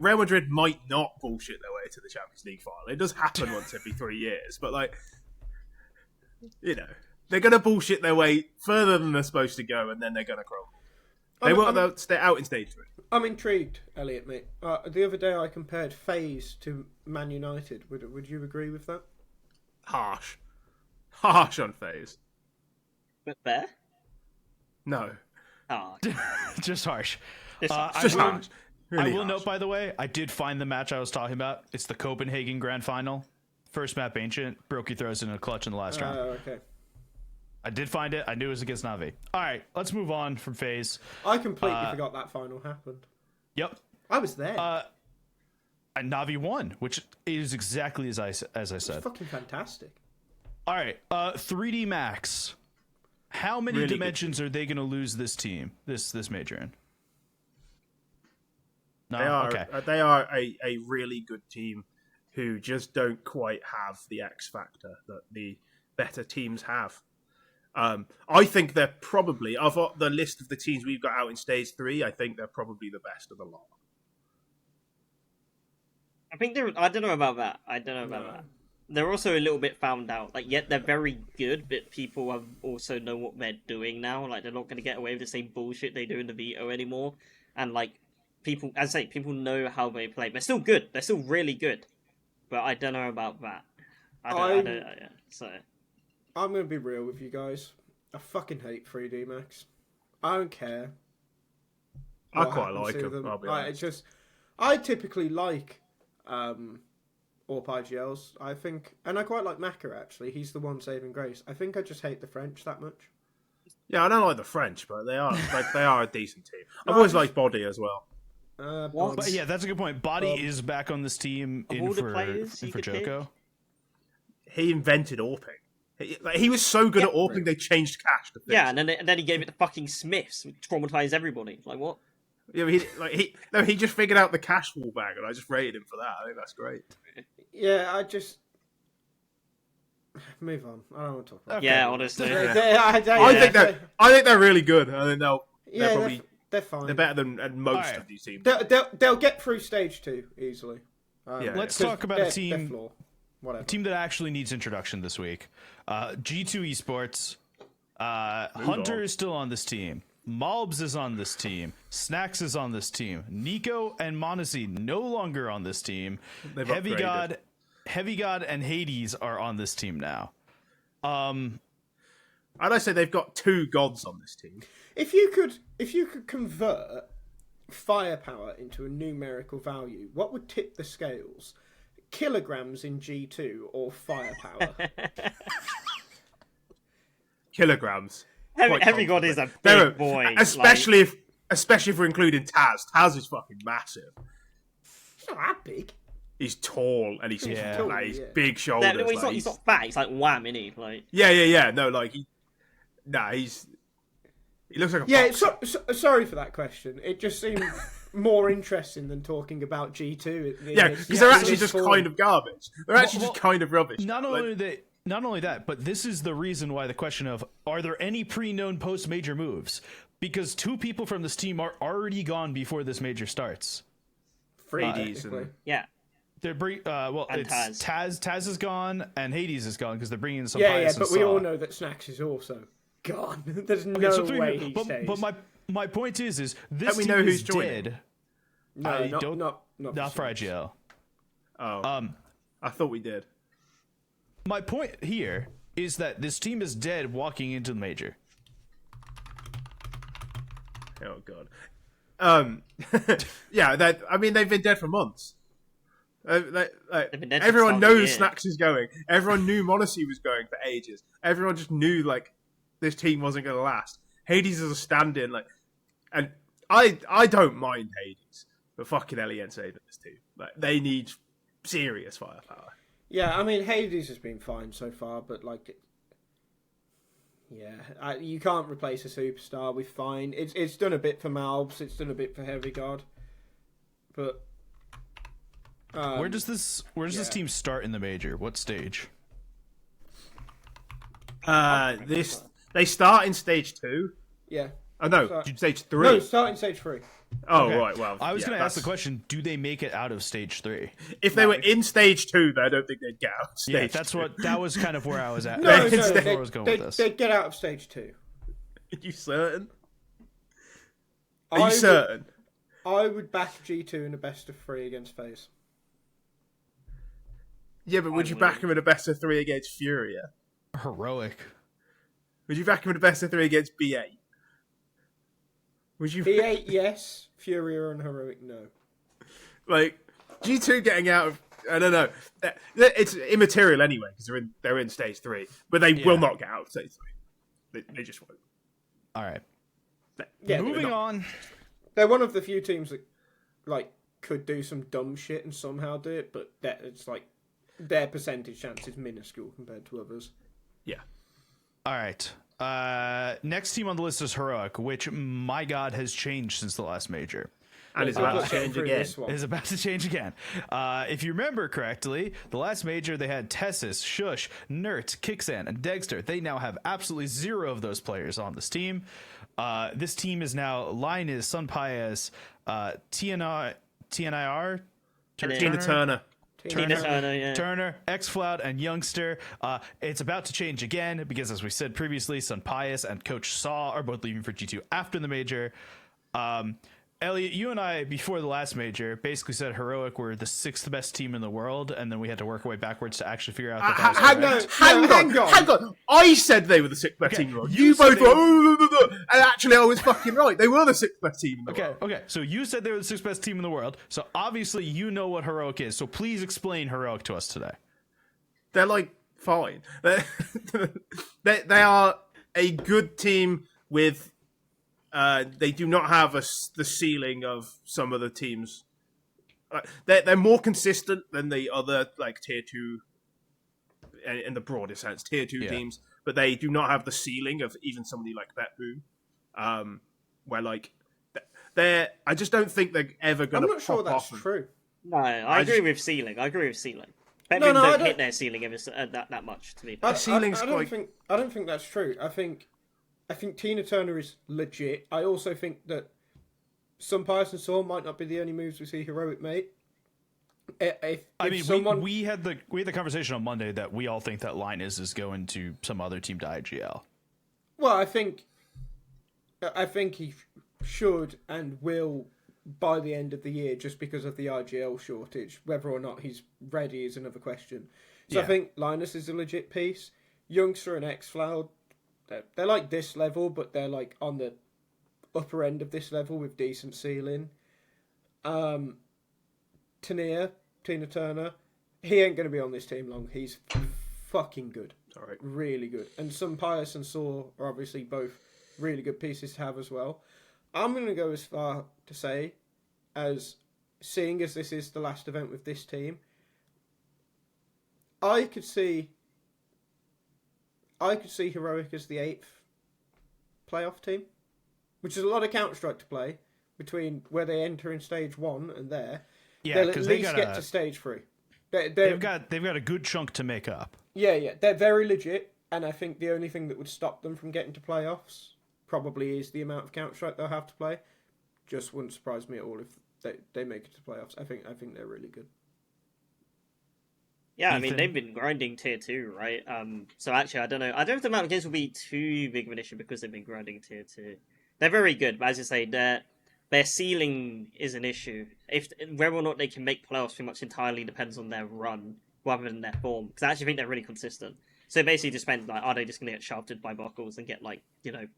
Real Madrid might not bullshit their way to the Champions League final. It does happen once every 3 years, but they're going to bullshit their way further than they're supposed to go, and then they're going to crumble. They'll stay out in stage 3. I'm intrigued, Elliot, mate. The other day I compared FaZe to Man United. Would you agree with that? Harsh on FaZe. But there? No. Oh, Just harsh. Just I Just will, harsh. Really I will harsh. note, by the way, I did find the match I was talking about. It's the Copenhagen Grand Final. First map Ancient. Brokey throws in a clutch in the last round. Okay. I did find it. I knew it was against Navi. All right, let's move on from FaZe. I completely forgot that final happened. Yep. I was there. And Navi won, which is exactly as I said. Fucking fantastic. All right, 3D Max. How many Really good dimensions are they going to lose this team, this major in? No, They are. okay. They are a really good team who just don't quite have the X factor that the better teams have. I think they're probably, of the list of the teams we've got out in stage 3, I think they're probably the best of the lot. I think they're. I don't know about that. That. They're also a little bit found out. Like, yet they're very good, but people have also know what they're doing now. Like, they're not going to get away with the same bullshit they do in the veto anymore. And like, people, as I say, people know how they play. They're still good. They're still really good. But I don't know about that. I don't. So I'm going to be real with you guys. I fucking hate 3D Max. I don't care. I what quite happens like to them, I'll be Like, honest. it's just, I typically like AWP IGLs, I think. And I quite like macc, actually. He's the one saving grace. I think I just hate the French that much. Yeah, I don't like the French, but they are a decent team. I've always liked Body as well. What? But yeah, that's a good point. Body is back on this team Of in all the for players you could Joko. He invented AWPing. He was so good at AWPing, they changed cash to fix yeah, it. and then he gave it to fucking Smiths, which traumatized everybody. Like what? Yeah, he just figured out the cash wallbang, and I just rated him for that. I think that's great. Yeah, I just... Move on. I don't want to talk about Okay. Yeah, honestly. I think they're really good. I think they're probably they're fine. they're better than most Alright. of these teams. They'll get through stage 2 easily. Yeah. Let's 'cause talk about they're- a team. they're flaw. Whatever. Team that actually needs introduction this week. G2 Esports. Hunter on. is still on this team. MOUZ is on this team. Snacks is on this team. Nico and MongolZ no longer on this team. They've Heavy upgraded. God, and Hades are on this team now. I'd say they've got 2 gods on this team. If you could convert firepower into a numerical value, what would tip the scales? Kilograms in G2 or firepower? Kilograms. Heavy Quite God is a They're big boy. especially if we're including Taz. Taz is fucking massive. It's not that big. He's tall and he's Yeah. tall, like, he's Yeah. big shoulders. Like, like, he's not fat. He's like wham, isn't he? Like Yeah. No, like he looks like a Yeah, boxer. sorry for that question. It just seemed more interesting than talking about G2. Yeah, because they're actually just kind of garbage. They're actually Well, just kind of rubbish. Not Like, only that, but this is the reason why the question of are there any pre-known post-major moves? Because 2 people from this team are already gone before this major starts. Hades technically. and They're And it's Taz. Taz is gone and Hades is gone because they're bringing in some. Yeah, bias and but we Saw. all know that Snacks is also gone. There's no Okay, so 3 way he stays. but my point is this we team know is who's joining? dead. no, I not don't- not Not for IGL. oh, I thought we did. My point here is that this team is dead walking into the major. Oh god. Yeah, they've been dead for months. been dead since Everyone the start of the knows year. Snacks is going. Everyone knew MongolZ was going for ages. Everyone just knew like this team wasn't going to last. Hades is a stand-in, like, and I don't mind Hades, but fucking Elliott saving this team. Like, they need serious firepower. Yeah, I mean Hades has been fine so far, but like, yeah, you can't replace a superstar with fine. It's done a bit for MOUZ, it's done a bit for Heavy God, but Where does this team start in the major? What stage? They start in stage 2. yeah. Oh no, Sorry. stage 3. No, starting stage 3. Oh Okay. right, well I was yeah, going to ask the that's- question: do they make it out of stage 3? If they were in stage 2, then I don't think they'd get out of stage. Yeah, 2. that was kind of where I was at. No, They- That's they- where I was going with this. they'd get out of stage 2. Are you certain? I Are you would- certain? I would back G2 in a best of 3 against FaZe. Yeah, but would you back him in a best of 3 against Furia? Heroic. Would you back him in a best of 3 against B8? Would you? E8, yes. Furia and Heroic, no. Like G2 getting out of, I don't know. It's immaterial anyway because they're in stage 3, but they will not get out of stage 3. They just won't. All right. Yeah, Moving on. They're one of the few teams that like could do some dumb shit and somehow do it, but it's like their percentage chance is minuscule compared to others. Yeah. All right. Next team on the list is Heroic, which, my God, has changed since the last major. And it's about to change again. Is about to change again. If you remember correctly, the last major they had Tessus, Shush, Nert, Kixan, and Dexter. They now have absolutely 0 of those players on this team. This team is now Linus, Sunpias, TNIR, Tina Turner. Turner, Xfloud, and Youngster. It's about to change again because, as we said previously, Sunpias and Coach Saw are both leaving for G2 after the major. Elliot, you and I, before the last major, basically said Heroic were the 6th best team in the world, and then we had to work our way backwards to actually figure out that that was correct. Hang on. I said they were the 6th best team in the world. You both were, and actually I was fucking right. They were the 6th best team in the world. Okay. So you said they were the 6th best team in the world, so obviously you know what Heroic is, so please explain Heroic to us today. They're like, fine. They are a good team with... they do not have the ceiling of some of the teams. They're more consistent than the other like tier 2, in the broadest sense, tier 2 teams. But they do not have the ceiling of even somebody like BetBoom, where like I just don't think they're ever going to. I'm not sure that's true. No, I agree with ceiling. BetBoom don't hit their ceiling ever that much. To me, I don't think that's true. I think Tina Turner is legit. I also think that Sunpias and Saw might not be the only moves we see Heroic make. We had the conversation on Monday that we all think that Linus is going to some other team to IGL. Well, I think he should and will by the end of the year, just because of the IGL shortage. Whether or not he's ready is another question. So I think Linus is a legit piece. Youngster and Xfloud, they're like this level, but they're like on the upper end of this level with decent ceiling. Tina Turner, he ain't going to be on this team long. He's fucking good. All right. Really good. And Sunpias and Saw are obviously both really good pieces to have as well. I'm going to go as far to say, as seeing as this is the last event with this team, I could see Heroic as the 8th playoff team, which is a lot of Counter-Strike to play between where they enter in stage 1 and there. Yeah, they'll at least get to stage 3. They've got a good chunk to make up. Yeah, they're very legit, and I think the only thing that would stop them from getting to playoffs probably is the amount of Counter-Strike they'll have to play. Just wouldn't surprise me at all if they make it to playoffs. I think they're really good. Yeah, I mean, they've been grinding tier 2, right? So actually, I don't know if the amount of games will be too big of an issue because they've been grinding tier 2. They're very good, but as you say, their ceiling is an issue. Whether or not they can make playoffs pretty much entirely depends on their run rather than their form. Because I actually think they're really consistent. So it basically just depends, like, are they just going to get shafted by Buckles and get, like,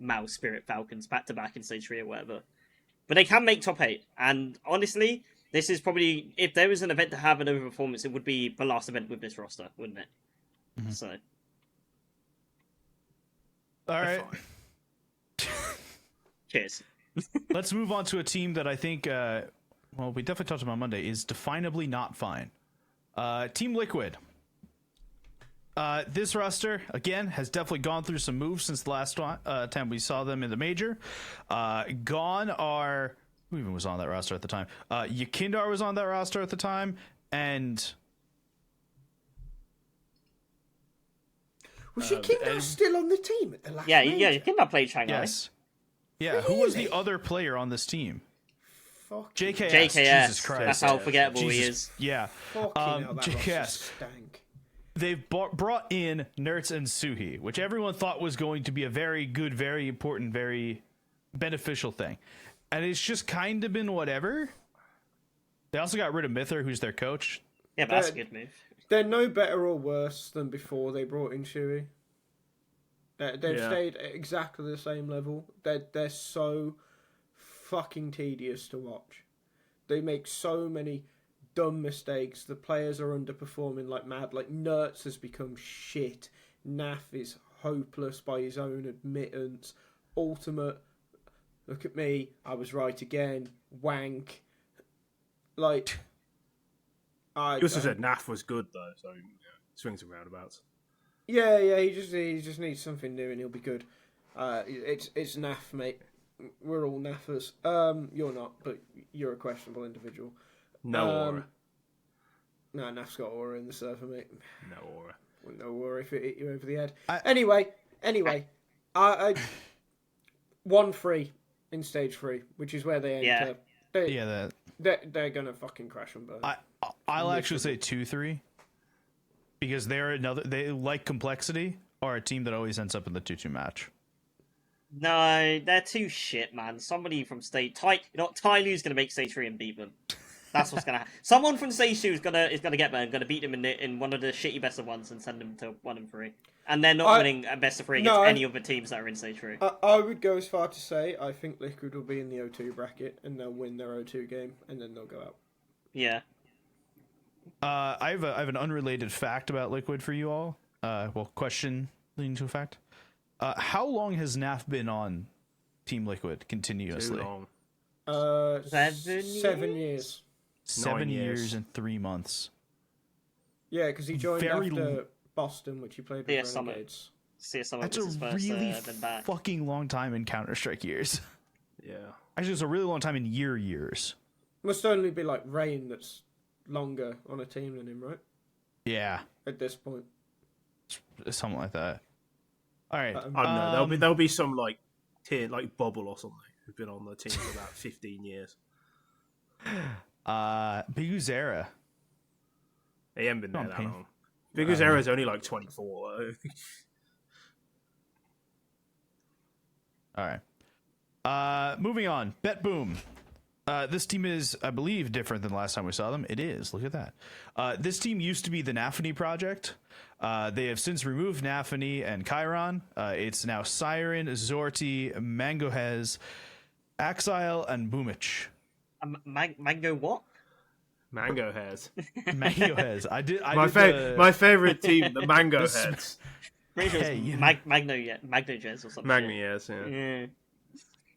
MOUZ, Spirit, Falcons back-to-back in stage 3 or whatever. But they can make top 8. And honestly, this is probably, if there was an event to have an overperformance, it would be the last event with this roster, wouldn't it? Mm-hmm. So. All right. Cheers. Let's move on to a team that I think, we definitely talked about Monday, is definably not fine. Team Liquid. This roster, again, has definitely gone through some moves since the last time we saw them in the major. Gone are... Who even was on that roster at the time? Yakindar was on that roster at the time, and... Was Yakindar still on the team at the last major? Yeah, Yakindar played Shanghai. Yes. Yeah, Really? Who was the other player on this team? JKS. JKS. Jesus Christ. That's how forgettable he is. Yeah. Fucking hell, that JKS. roster stank. They've brought in Nertz and Suhi, which everyone thought was going to be a very good, very important, very beneficial thing. And it's just kind of been whatever. They also got rid of Mither, who's their coach. Yeah, but that's a good move. They're no better or worse than before they brought in Shui. They've stayed at exactly the same level. They're so fucking tedious to watch. They make so many dumb mistakes. The players are underperforming like mad. Like, Nertz has become shit. Naf is hopeless by his own admittance. Ultimate, look at me, I was right again. Wank. Like, You also said Naf was good, though, so swings and roundabouts. Yeah, he just needs something new and he'll be good. It's Naf, mate. We're all Naffers. You're not, but you're a questionable individual. No aura. No, Naf's got aura in the server, mate. No aura. No aura if it hit you over the head. Anyway, I 1-3 in stage 3, which is where they enter. They're gonna fucking crash and burn. I'll actually say 2-3 because they like complexity, are a team that always ends up in the 2-2 match. No, they're too shit, man. Somebody from stage Tyloo's gonna make stage 3 and beat them. That's what's gonna happen. Someone from stage 2 is gonna get them, gonna beat them in one of the shitty best of ones and send them to 1-3. And they're not winning a best of 3 against any other teams that are in stage 3. I would go as far to say I think Liquid will be in the O2 bracket and they'll win their O2 game and then they'll go out. Yeah. I have an unrelated fact about Liquid for you all. Question leading to a fact. How long has NAF been on Team Liquid continuously? Too long. 7 years. 7 years and 3 months. Yeah, because he joined after Boston, which he played with Renegades. That's a really fucking long time in Counter-Strike years. Yeah. Actually, it's a really long time in years. Must only be like Rain that's longer on a team than him, right? Yeah. At this point. Something like that. All right. I don't know. There'll be some like Bubble or something who've been on the team for about 15 years. Bigu's era. He hasn't been there that long. Bigu's era is only like 24. All right. Moving on. Bet Boom. This team is, I believe, different than the last time we saw them. It is. Look at that. This team used to be the Nafany project. They have since removed Nafany and Chiron. It's now Siren, Zorti, MongolZ, Axile, and Boomich. Mango what? MongolZ. MongolZ. My favorite team, the MongolZ. MagnoJez or something. MagnoJez, yeah.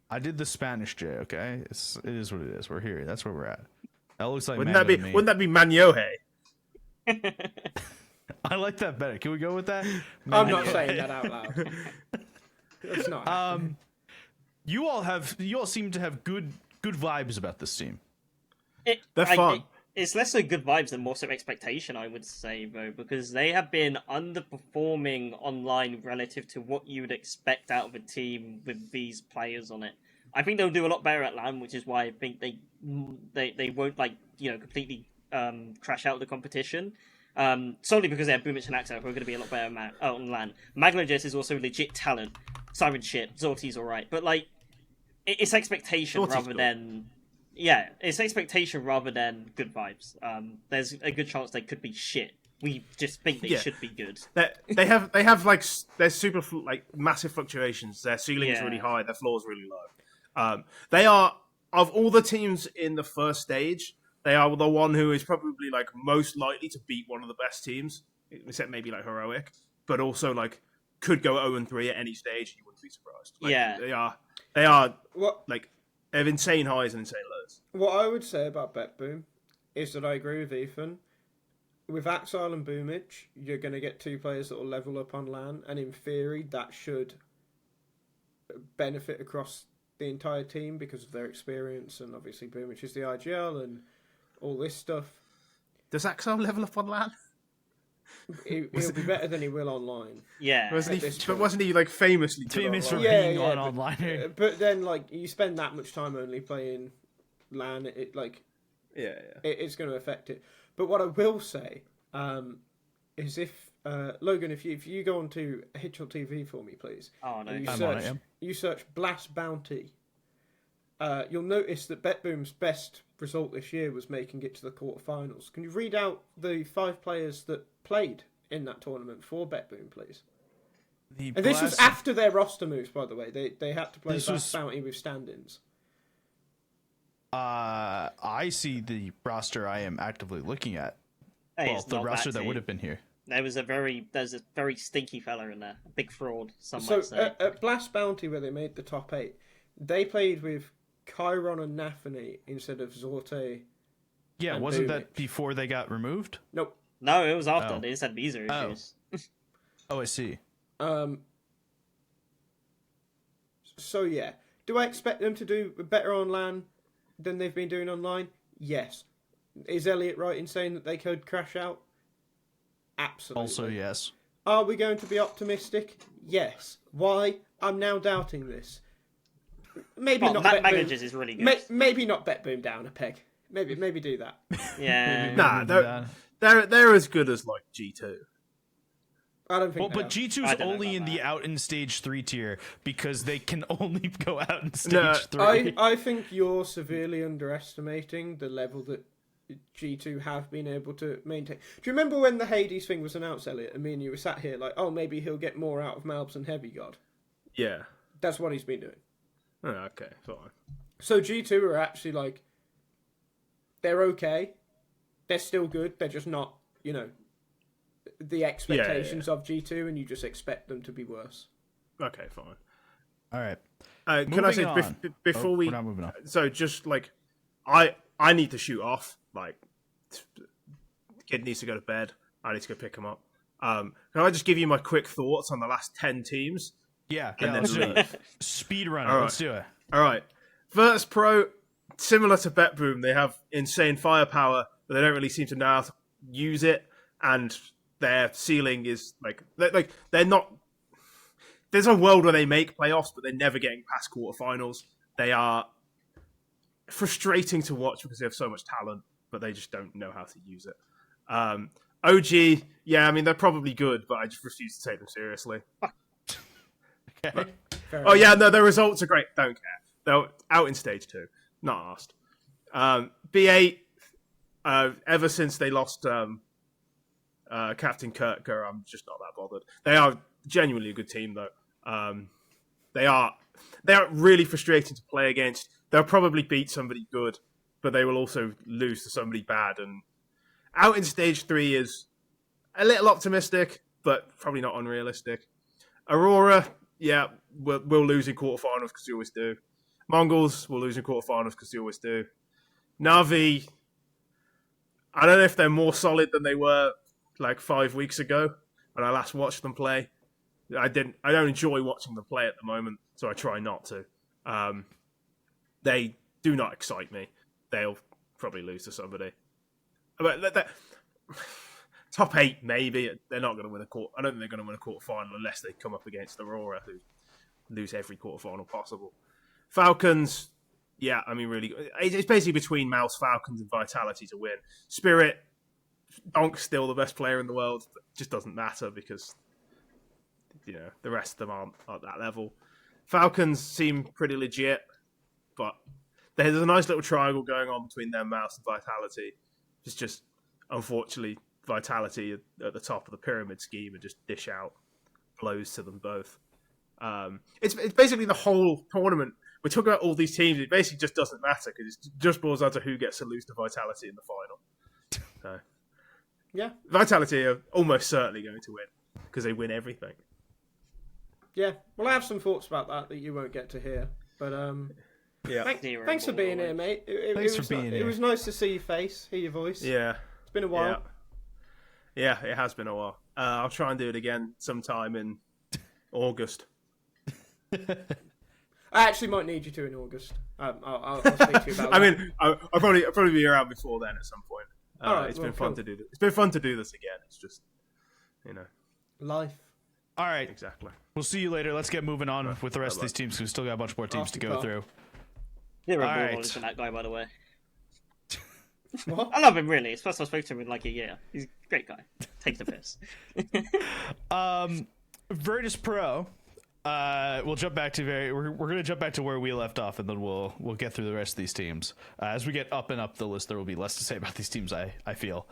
I did the Spanish J, okay? It is what it is. We're here. That's where we're at. That looks like Wouldn't that be Manyohe? I like that better. Can we go with that? I'm not saying that out loud. It's not. You all seem to have good vibes about this team. They're fun. It's less so good vibes than more so expectation, I would say, though, because they have been underperforming online relative to what you would expect out of a team with these players on it. I think they'll do a lot better at LAN, which is why I think they won't completely crash out the competition. Solely because they have Boomich and Axel, who are going to be a lot better on LAN. MagnoJez is also legit talent. Siren shit. Zorti's alright, but it's expectation rather than. Yeah, it's expectation rather than good vibes. There's a good chance they could be shit. We just think they should be good. They have there's super massive fluctuations. Their ceiling's really high, their floor's really low. They are, of all the teams in the first stage, they are the one who is probably most likely to beat one of the best teams, except maybe Heroic, but also could go 0-3 at any stage. You wouldn't be surprised. They are they have insane highs and insane lows. What I would say about Bet Boom is that I agree with Ethan. With Axile and Boomich, you're going to get two players that will level up on LAN, and in theory, that should benefit across the entire team because of their experience, and obviously Boomich is the IGL and all this stuff. Does Axile level up on LAN? He'll be better than he will online. Yeah. Wasn't he famously famous for being online? But then you spend that much time only playing LAN, it's going to affect it. But what I will say is if Logan, if you go onto Hitchell TV for me, please. Oh no. And you search Blast Bounty. You'll notice that Bet Boom's best result this year was making it to the quarterfinals. Can you read out the 5 players that played in that tournament for Bet Boom, please? And this was after their roster moves, by the way. They had to play Blast Bounty with stand-ins. I see the roster I am actively looking at. Hey, Well, it's the not roster that team. would have been here. There's a very stinky fella in there, a big fraud. Some So might say. at Blast Bounty, where they made the top 8, they played with Chiron and Naphany instead of Zorte. Yeah, And wasn't Boomich. that before they got removed? Nope. No, it was after. Oh. They just had visa issues. Oh, I see. So yeah, do I expect them to do better on LAN than they've been doing online? Yes. Is Elliott right in saying that they could crash out? Absolutely. Also, yes. Are we going to be optimistic? Yes. Why? I'm now doubting this. Maybe Well, not. Matt Bet Boom. Maggages is really good. Maybe not Bet Boom down a peg. Maybe do that. Yeah. Nah, they're as good as like G2. I don't think. Well, they but are. I G2's don't know only in about the that. out in stage 3 tier because they can only go out in stage No, 3. I think you're severely underestimating the level that G2 have been able to maintain. Do you remember when the Hades thing was announced, Elliot? And me and you were sat here like, oh, maybe he'll get more out of MOUZ than Heavy God. Yeah. That's what he's been doing. Oh, okay, fine. So G2 are actually like, they're okay. They're still good. They're just not, the expectations of G2, and you just expect them to be worse. Okay, fine. All right. Can I say Moving on. before Oh, we? we're not moving on. So just like, I need to shoot off. Like, kid needs to go to bed. I need to go pick him up. Can I just give you my quick thoughts on the last 10 teams? Yeah, And then let's do it. leave. Speedrunner, All right. let's do it. All right. Virtus Pro, similar to BetBoom, they have insane firepower, but they don't really seem to know how to use it, and their ceiling is they're not. There's a world where they make playoffs, but they're never getting past quarterfinals. They are frustrating to watch because they have so much talent, but they just don't know how to use it. OG, yeah, I mean they're probably good, but I just refuse to take them seriously. Okay. Oh yeah, no, their results are great. Don't care. They're out in stage 2. Not asked. B8, ever since they lost Captain Kurtka, I'm just not that bothered. They are genuinely a good team, though. They are really frustrating to play against. They'll probably beat somebody good, but they will also lose to somebody bad. And out in stage 3 is a little optimistic, but probably not unrealistic. Aurora, yeah, we'll lose in quarterfinals because we always do. MongolZ will lose in quarterfinals because they always do. Na'Vi, I don't know if they're more solid than they were like 5 weeks ago when I last watched them play. I don't enjoy watching them play at the moment, so I try not to. They do not excite me. They'll probably lose to somebody. But top 8, maybe. They're not going to win a quarter. I don't think they're going to win a quarterfinal unless they come up against Aurora, who lose every quarterfinal possible. Falcons, yeah, I mean, really, it's basically between MOUZ, Falcons, and Virality to win. Spirit, Donk's still the best player in the world, but it just doesn't matter because, the rest of them aren't at that level. Falcons seem pretty legit, but there's a nice little triangle going on between them, MOUZ, and Virality. It's just, unfortunately, Virality at the top of the pyramid scheme and just dish out blows to them both. It's basically the whole tournament. We're talking about all these teams. It basically just doesn't matter because it just boils down to who gets to lose to Virality in the final. So, Yeah. Virality are almost certainly going to win because they win everything. Yeah. Well, I have some thoughts about that you won't get to hear. But Yeah. thanks for being here, mate. Thanks for being here. It was nice to see your face, hear your voice. Yeah. It's been a while. Yeah, it has been a while. I'll try and do it again sometime in August. I actually might need you to in August. I'll speak to you about I that. mean, I'll probably be around before then at some point. All right, It's well, been fun cool. to do this. It's been fun to do this again. It's just, Life. All right. exactly. We'll see you later. Let's get moving on with the rest of these teams because we still got a bunch more teams to go After through. Zero All more right. knowledge than that guy, by the way. What? I love him, really. It's the first time I spoke to him in like a year. He's a great guy. Takes the piss. Virtus Pro. We'll jump back to we're gonna jump back to where we left off, and then we'll get through the rest of these teams. As we get up and up the list, there will be less to say about these teams. I feel.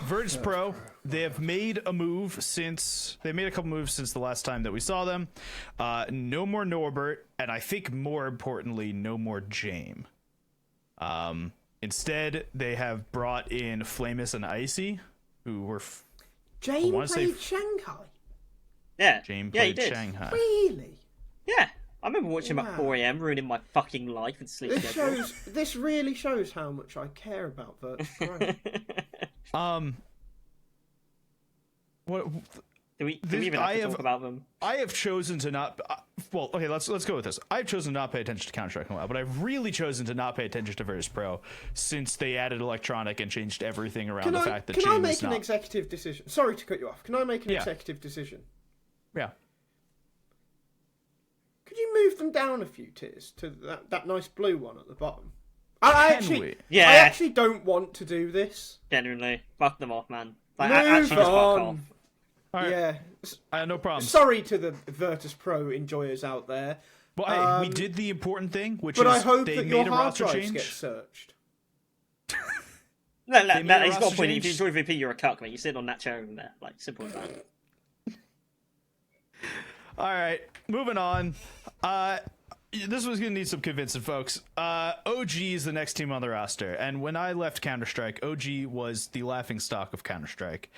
Virtus Pro, they have made a move since they made a couple moves since the last time that we saw them. No more Norbert, and I think more importantly, no more Jame. Instead, they have brought in Flamus and Icy, who were Jame played Shanghai. Yeah, Jame yeah, he played did. Shanghai. Really? Yeah, I remember watching him at Wow. 4 a.m. ruining my fucking life and sleep schedule. This really shows how much I care about Virtus Pro. What? Do we even have to talk about them? I have chosen to not. Well, okay, let's go with this. I've chosen to not pay attention to Counter-Strike in a while, but I've really chosen to not pay attention to Virtus Pro since they added electronic and changed everything around the fact that can I Jame make is an not. executive decision? Sorry to cut you off. Can I make an executive decision? Yeah. Could you move them down a few tiers to that nice blue one at the bottom? I actually don't want to do this. Genuinely, fuck them off, man. Like, Move actually, just fuck on. off. All right. Yeah. No problem. Sorry to the Virtus Pro enjoyers out there. Well, hey, we did the important thing, which But is I hope they that made your a hard roster drives change. get searched. No, made a he's got a roster point. change. If you enjoy VP, you're a cuck, mate. You're sitting on that chair over there. Like, simple as that. All right, moving on. This was gonna need some convincing, folks. OG is the next team on the roster, and when I left Counter-Strike, OG was the laughingstock of Counter-Strike,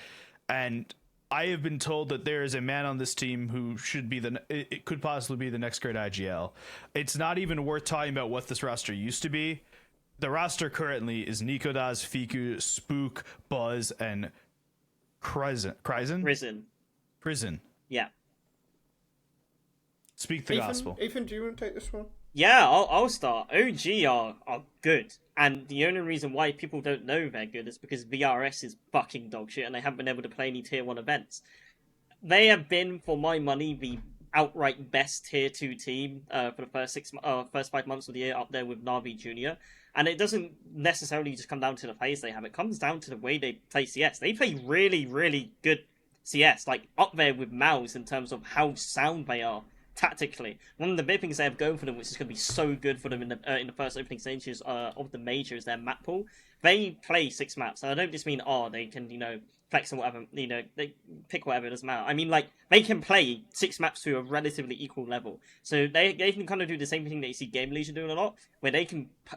and I have been told that there is a man on this team who should be it could possibly be the next great IGL. It's not even worth talking about what this roster used to be. The roster currently is Nikodaz, Fiku, Spook, Buzz, and Prison. Yeah. Speak the gospel. Ethan, do you want to take this one? Yeah, I'll start. OG are good, and the only reason why people don't know they're good is because VRS is fucking dog shit, and they haven't been able to play any tier 1 events. They have been, for my money, the outright best tier 2 team for the first 5 months of the year, up there with Na'Vi Junior. And it doesn't necessarily just come down to the players they have; it comes down to the way they play CS. They play really, really good CS, like up there with MOUZ in terms of how sound they are tactically. One of the big things they have going for them, which is going to be so good for them in the first opening stages of the major, is their map pool. They play 6 maps, and I don't just mean they can flex and whatever, they pick whatever, it doesn't matter. I mean, like, they can play 6 maps to a relatively equal level. So they can kind of do the same thing that you see Game Legion doing a lot, where they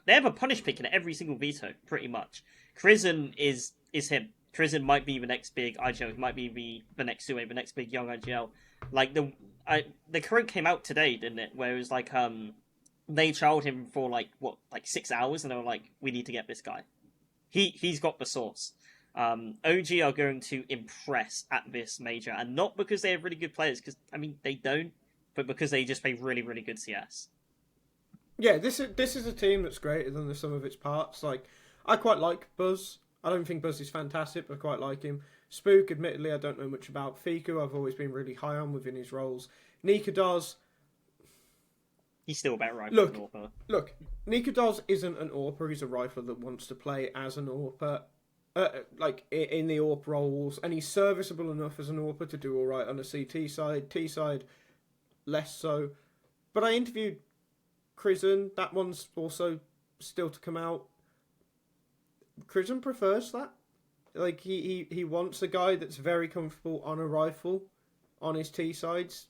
have a punish pick in every single veto, pretty much. Crizzen is him. Crizzen might be the next big IGL, he might be the next Sue, the next big young IGL. Like, the current came out today, didn't it? Where it was like, they trialed him for 6 hours, and they were like, we need to get this guy. He's got the sauce. OG are going to impress at this major, and not because they have really good players, because they don't, but because they just play really, really good CS. Yeah, this is a team that's greater than the sum of its parts. Like, I quite like Buzz. I don't think Buzz is fantastic, but I quite like him. Spook, admittedly, I don't know much about. Fiku, I've always been really high on within his roles. Nikodoz, he's still a better rifle than AWPer. Look, Nikodoz isn't an AWPer. He's a rifler that wants to play as an AWPer. In the AWP roles, and he's serviceable enough as an AWPer to do alright on a CT side, T side less so. But I interviewed Crizzen, that one's also still to come out. Crizzen prefers that. Like, he wants a guy that's very comfortable on a rifle, on his T sides,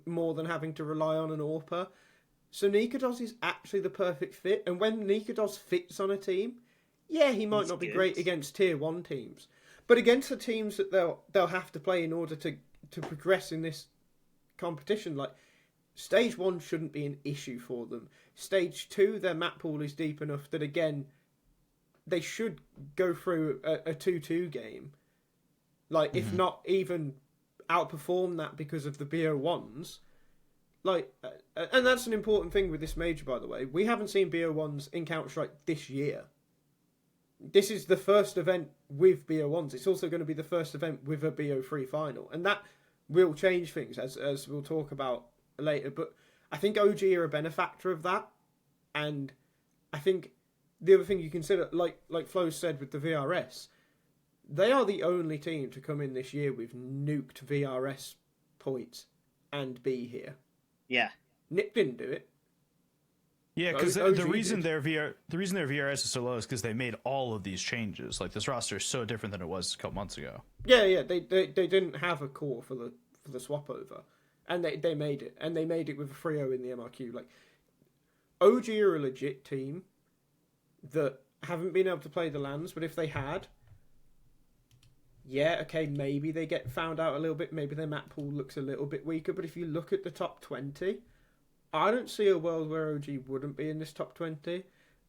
more than having to rely on an AWPer. So Nikodoz is actually the perfect fit, and when Nikodoz fits on a team, yeah, he might not be great against tier 1 teams, but against the teams that they'll have to play in order to progress in this competition, like, stage 1 shouldn't be an issue for them. Stage 2, their map pool is deep enough that, again, they should go through a 2-2 game. Like, if not even outperform that because of the BO1s. Like, and that's an important thing with this major, by the way. We haven't seen BO1s in Counter-Strike this year. This is the first event with BO1s. It's also going to be the first event with a BO3 final. And that will change things, as we'll talk about later. But I think OG are a benefactor of that. And I think the other thing you consider, like Flo said with the VRS, they are the only team to come in this year with nuked VRS points and be here. Yeah. NIP didn't do it. Yeah, because OG the reason did. their VRS is so low is because they made all of these changes. Like this roster is so different than it was a couple months ago. Yeah. They didn't have a core for the swap over, and they made it, and they made it with a 3-0 in the MRQ. Like OG are a legit team that haven't been able to play the lands, but if they had, yeah, okay, maybe they get found out a little bit. Maybe their map pool looks a little bit weaker. But if you look at the top 20, I don't see a world where OG wouldn't be in this top 20.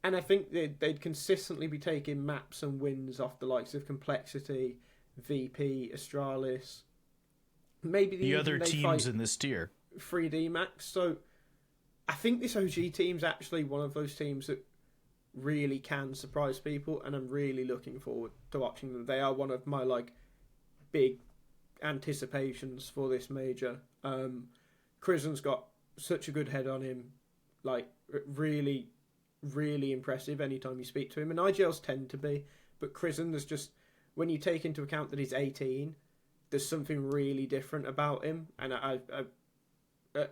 And I think they'd consistently be taking maps and wins off the likes of Complexity, VP, Astralis. Maybe The other teams in this tier. 3D Max. So I think this OG team's actually one of those teams that really can surprise people, and I'm really looking forward to watching them. They are one of my big anticipations for this major. Krizen's got such a good head on him, really, really impressive anytime you speak to him, and IGLs tend to be, but Krizen, there's just, when you take into account that he's 18, there's something really different about him, and I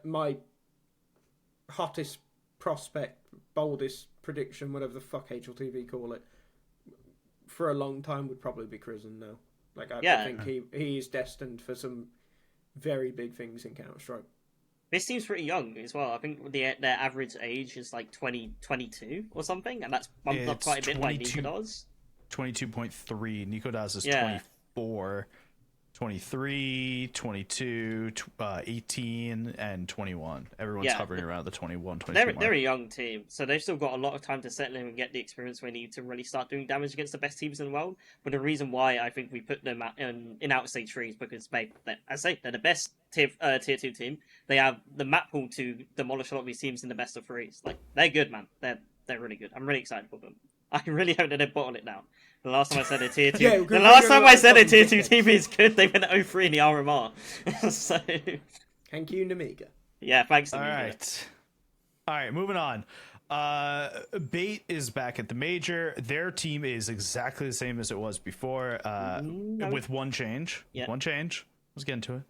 my hottest prospect, boldest prediction, whatever the fuck HLTV call it, for a long time would probably be Krizen now. I think he is destined for some very big things in Counter-Strike. This team's pretty young as well. I think their average age is 22 or something, and that's bumped up quite a bit like Nikodas. 22.3. Nikodas is Yeah. 24, 23, 22, 18, and 21. Everyone's hovering around the 21, 22 mark. They're a young team, so they've still got a lot of time to settle in and get the experience they need to really start doing damage against the best teams in the world. But the reason why I think we put them in outstage 3 is because they're the best tier 2 team. They have the map pool to demolish a lot of these teams in the best of 3s. They're good, man. They're really good. I'm really excited for them. I really hope that they bottle it now. The last time I said a tier 2, the last time I said a tier 2 team is good, they went 0-3 in the RMR. So, thank you, Namiga. Yeah, thanks. All right, moving on. Bait is back at the major. Their team is exactly the same as it was before, with one change. Yeah. One change. Let's get into it.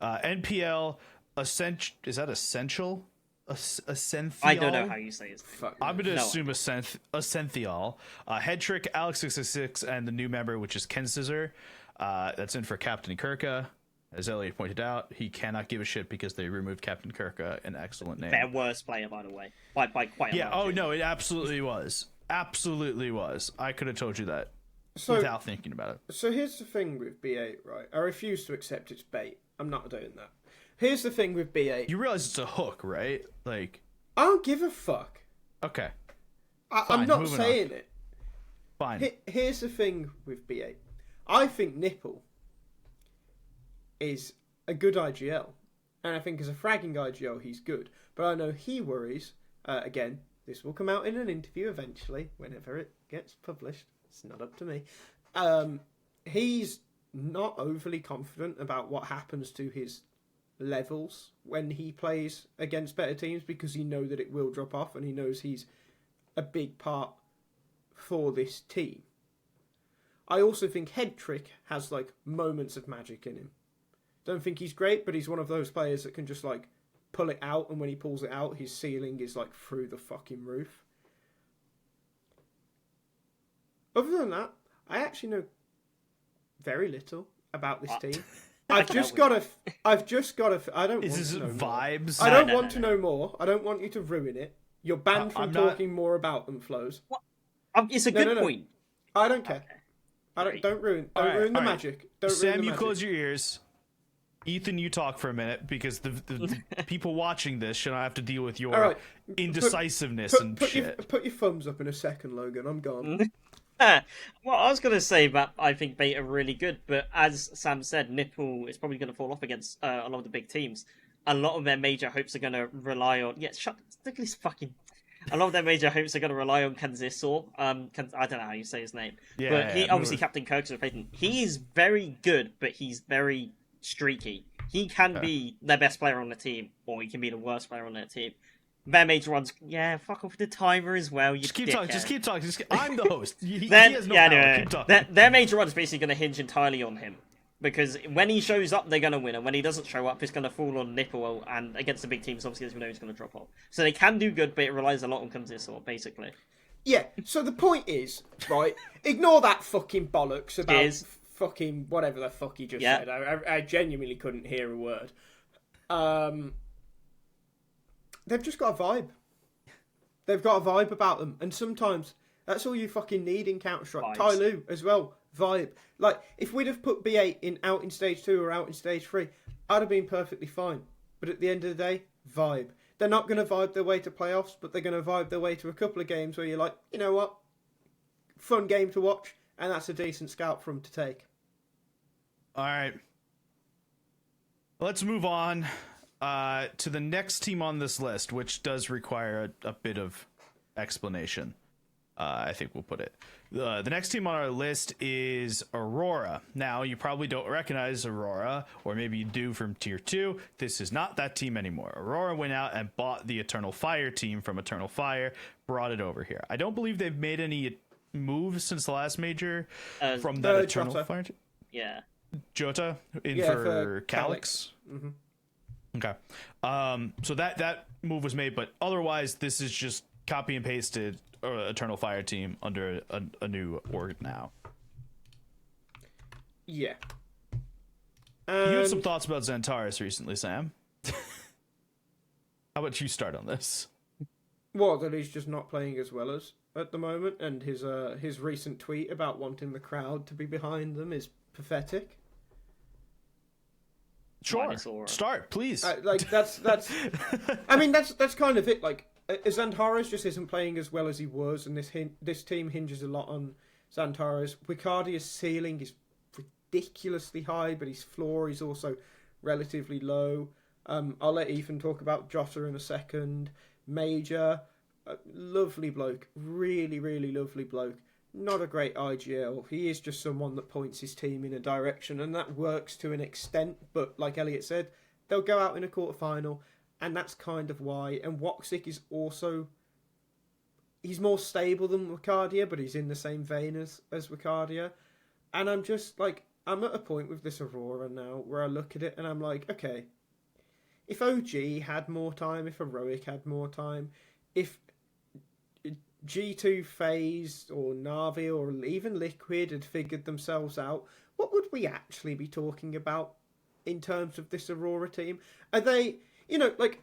NPL is that Essential? Ascenthiol? I don't know how you say his name. I'm going to assume Ascenthiol. Headtrick, Alex666, and the new member, which is Ken Scissor. That's in for Captain Kirka. As Elliott pointed out, he cannot give a shit because they removed Captain Kirka, an excellent name. Their worst player, by the way. By quite a lot. Oh, no, it absolutely was. Absolutely was. I could have told you that without thinking about it. So here's the thing with B8, right? I refuse to accept it's bait. I'm not doing that. Here's the thing with B8. You realize it's a hook, right? I don't give a fuck. Okay. I'm not saying it. Fine. Here's the thing with B8. I think Nipple is a good IGL. And I think as a fragging IGL, he's good. But I know he worries. Again, this will come out in an interview eventually, whenever it gets published. It's not up to me. He's not overly confident about what happens to his levels when he plays against better teams, because he knows that it will drop off, and he knows he's a big part for this team. I also think Headtrick has moments of magic in him. Don't think he's great, but he's one of those players that can just pull it out, and when he pulls it out, his ceiling is through the fucking roof. Other than that, I actually know very little about this team. I've just got to. I don't. Is this vibes? I don't want to know more. I don't want you to ruin it. You're banned from talking more about them, Flows. What? It's a good point. I don't care. Okay. Don't ruin the magic. Sam, you close your ears. Ethan, you talk for a minute, because the people watching this should not have to deal with your indecisiveness and shit. Put your thumbs up in a second, Logan. I'm gone. Well, I was going to say that I think Bait are really good, but as Sam said, Nipple is probably going to fall off against a lot of the big teams. A lot of their major hopes are going to rely on... Yeah, look at this fucking... A lot of their major hopes are going to rely on Kanzisor. I don't know how you say his name. But he obviously Captain Kirk's replacement. He is very good, but he's very streaky. He can be their best player on the team, or he can be the worst player on their team. Their major ones, fuck off the timer as well. Just keep talking. I'm the host. He has no power. Anyway, Keep talking. their major run is basically going to hinge entirely on him. Because when he shows up, they're going to win, and when he doesn't show up, it's going to fall on nipple, and against the big teams, obviously, as we know, he's going to drop off. So they can do good, but it relies a lot on consistent, basically. Yeah, so the point is, right, ignore that fucking bollocks about fucking whatever the fuck he just said. I genuinely couldn't hear a word. They've just got a vibe. They've got a vibe about them, and sometimes that's all you fucking need in Counter-Strike. Tai Lu as well, vibe. Like, if we'd have put B8 out in Stage 2 or out in Stage 3, I'd have been perfectly fine. But at the end of the day, vibe. They're not going to vibe their way to playoffs, but they're going to vibe their way to a couple of games where you're like, you know what? Fun game to watch, and that's a decent scalp for them to take. All right. Let's move on to the next team on this list, which does require a bit of explanation. I think we'll put it. The next team on our list is Aurora. Now, you probably don't recognize Aurora, or maybe you do from Tier 2. This is not that team anymore. Aurora went out and bought the Eternal Fire team from Eternal Fire, brought it over here. I don't believe they've made any moves since the last major from that Eternal Jota. Fire team. Yeah. Jota for Calyx. Mm-hmm. Okay. So that move was made, but otherwise, this is just copy and pasted Eternal Fire team under a new org now. Yeah. You had some thoughts about Xantares recently, Sam. How about you start on this? Well, that he's just not playing as well as at the moment, and his recent tweet about wanting the crowd to be behind them is pathetic. Sure. Start, please. Like that's. I mean, that's kind of it. Like, Xantares just isn't playing as well as he was, and this team hinges a lot on Xantares. Wicardia's ceiling is ridiculously high, but his floor is also relatively low. I'll let Ethan talk about Jota in a second. Major, lovely bloke, really, really lovely bloke. Not a great IGL. He is just someone that points his team in a direction, and that works to an extent. But like Elliott said, they'll go out in a quarterfinal. And that's kind of why. And Woxic is also... He's more stable than Wicardia, but he's in the same vein as Wicardia. And I'm just like... I'm at a point with this Aurora now where I look at it and I'm like, okay, if OG had more time, if Heroic had more time, if G2 FaZe or Na'Vi or even Liquid had figured themselves out, what would we actually be talking about in terms of this Aurora team? Are they... You know, like,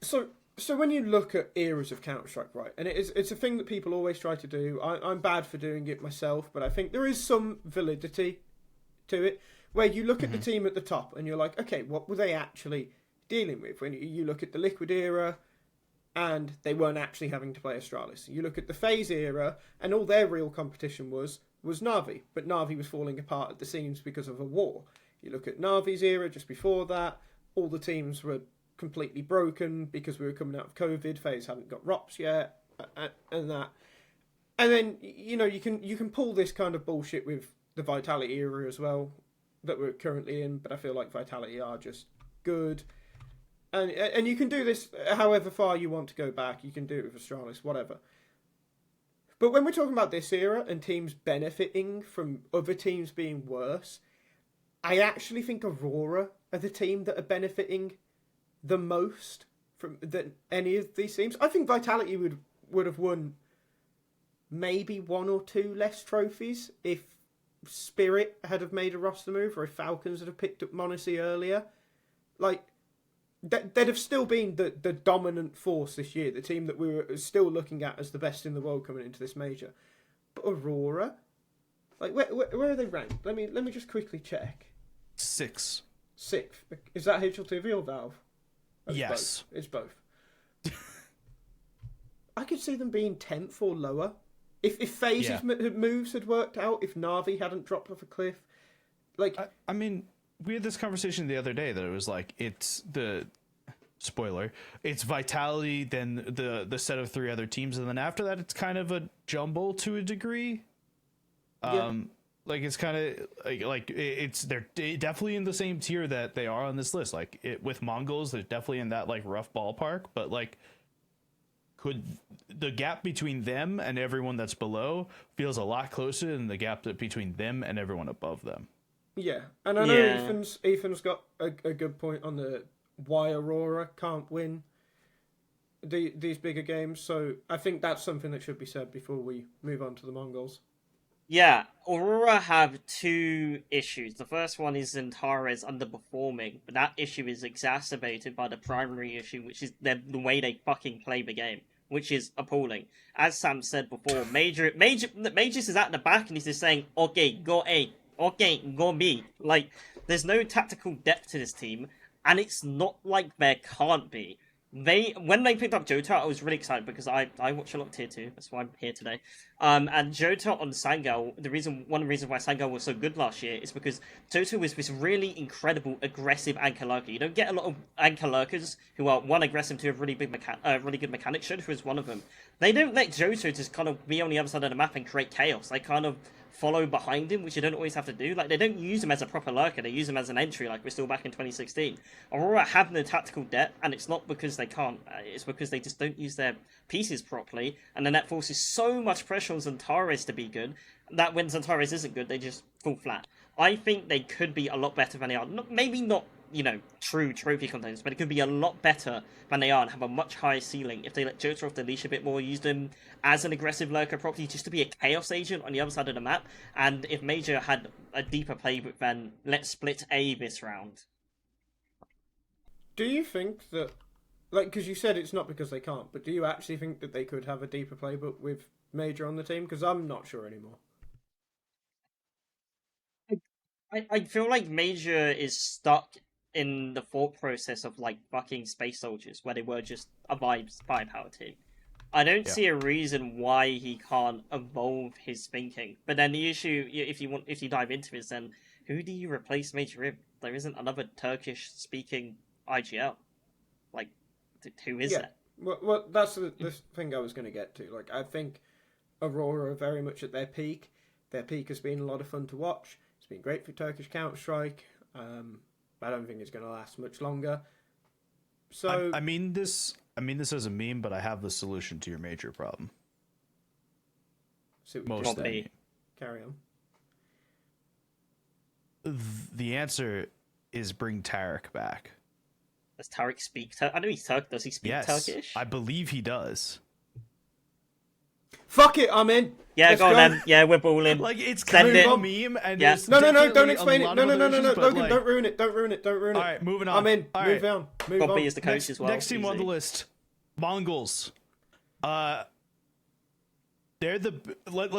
so when you look at eras of Counter-Strike, right, and it's a thing that people always try to do. I'm bad for doing it myself, but I think there is some validity to it, where you look at the team at the top and you're like, okay, what were they actually dealing with? When you look at the Liquid era, and they weren't actually having to play Astralis. You look at the FaZe era, and all their real competition was Na'Vi, but Na'Vi was falling apart at the seams because of a war. You look at Na'Vi's era just before that, all the teams were completely broken because we were coming out of COVID. FaZe hadn't got ROPS yet, and that. And then, you know, you can pull this kind of bullshit with the Vitality era as well that we're currently in, but I feel like Vitality are just good. And you can do this however far you want to go back. You can do it with Astralis, whatever. But when we're talking about this era and teams benefiting from other teams being worse, I actually think Aurora are the team that are benefiting the most from any of these teams. I think Vitality would have won maybe one or two less trophies if Spirit had have made a roster move, or if Falcons had have picked up Monacy earlier. Like, they'd have still been the dominant force this year, the team that we were still looking at as the best in the world coming into this major. But Aurora, like, where are they ranked? Let me just quickly check. Sixth. Is that HLTV or Valve? Yes. It's both. I could see them being 10th or lower. If FaZe's moves had worked out, if Na'Vi hadn't dropped off a cliff. Like, I mean, we had this conversation the other day that it was like, it's the... Spoiler. It's Vitality, then the set of three other teams, and then after that, it's kind of a jumble to a degree. Like, it's kind of like they're definitely in the same tier that they are on this list. Like, with MongolZ, they're definitely in that like rough ballpark. But like, could the gap between them and everyone that's below feels a lot closer than the gap between them and everyone above them? Yeah, and I know Yeah. Ethan's got a good point on the why Aurora can't win these bigger games. So I think that's something that should be said before we move on to the Mongols. Yeah, Aurora have two issues. The first one is Antares underperforming, but that issue is exacerbated by the primary issue, which is the way they fucking play the game, which is appalling. As Sam said before, Majors is at the back and he's just saying, okay, go A, okay, go B. Like, there's no tactical depth to this team, and it's not like there can't be. When they picked up Jota, I was really excited because I watch a lot of tier 2. That's why I'm here today. And Jota on Sangao, one of the reasons why Sangao was so good last year is because Jota was this really incredible aggressive anchor lurker. You don't get a lot of anchor lurkers who are one aggressive to a really big really good mechanic. Jota is one of them. They don't let Jota just kind of be on the other side of the map and create chaos. They kind of follow behind him, which you don't always have to do. Like, they don't use him as a proper lurker, they use him as an entry, like we're still back in 2016. Aurora have no tactical depth, and it's not because they can't, it's because they just don't use their pieces properly, and then that forces so much pressure on Zantares to be good, that when Zantares isn't good, they just fall flat. I think they could be a lot better than they are. Maybe not, true trophy contenders, but it could be a lot better than they are and have a much higher ceiling if they let Jota off the leash a bit more, use them as an aggressive lurker property just to be a chaos agent on the other side of the map, and if Major had a deeper playbook than let's split A this round. Do you think that, because you said it's not because they can't, but do you actually think that they could have a deeper playbook with Major on the team? Because I'm not sure anymore. I feel like Major is stuck in the thought process of fucking Space Soldiers, where they were just a spy power team. I don't see a reason why he can't evolve his thinking. But then the issue, if you dive into this, then who do you replace Major with? There isn't another Turkish-speaking IGL. Who is that? Well, that's the thing I was going to get to. I think Aurora are very much at their peak. Their peak has been a lot of fun to watch. It's been great for Turkish Counter-Strike. I don't think it's going to last much longer. So I mean this as a meme, but I have the solution to your Major problem. Most carry on. The answer is bring Tarik back. Does Tarik speak? I know he's Turk. Does he speak Turkish? I believe he does. Fuck it, I'm in. Yeah, Let's go on then. Yeah, we're balling. It's kind of a meme, and there's no, don't definitely explain a it. lot No, of other issues, Logan, don't ruin it. Don't ruin it. All right, moving on. I'm in. All Move right. on. Move on. Bobby is the coach as well. Next team on the list, MongolZ. Let's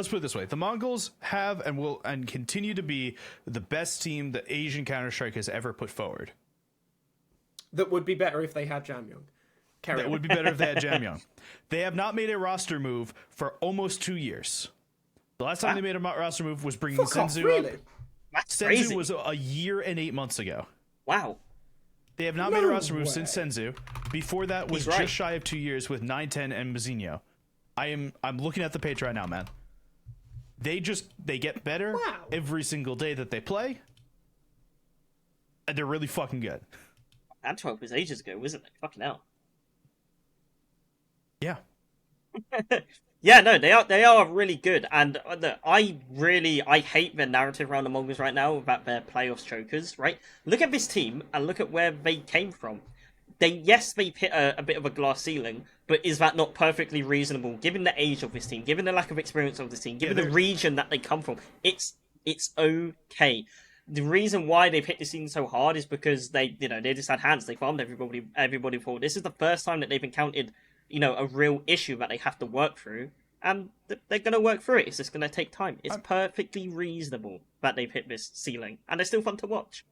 put it this way: the MongolZ have and will and continue to be the best team that Asian Counter-Strike has ever put forward. That would be better if they had JamYoung. That would be better if they had JamYoung. They have not made a roster move for almost 2 years. The last time they made a roster move was bringing Senzu really? up. That's Senzu crazy. was a year and 8 months ago. Wow. They have not made a roster move since Senzu. Before that was right. just shy of 2 years with 910 and Mazinho. I'm looking at the page right now, man. They get better every single day that they play. And they're really fucking good. Antwerp was ages ago, wasn't it? Fucking hell. Yeah. Yeah, no, they are really good, and I hate the narrative around the Mongols right now about their playoffs chokers, right? Look at this team and look at where they came from. They hit a bit of a glass ceiling, but is that not perfectly reasonable given the age of this team, given the lack of experience of this team, given the region that they come from? It's okay. The reason why they've hit this scene so hard is because they just had hands. They farmed everybody forward. This is the first time that they've encountered, a real issue that they have to work through, and they're going to work through it. It's just going to take time. It's perfectly reasonable that they've hit this ceiling, and they're still fun to watch.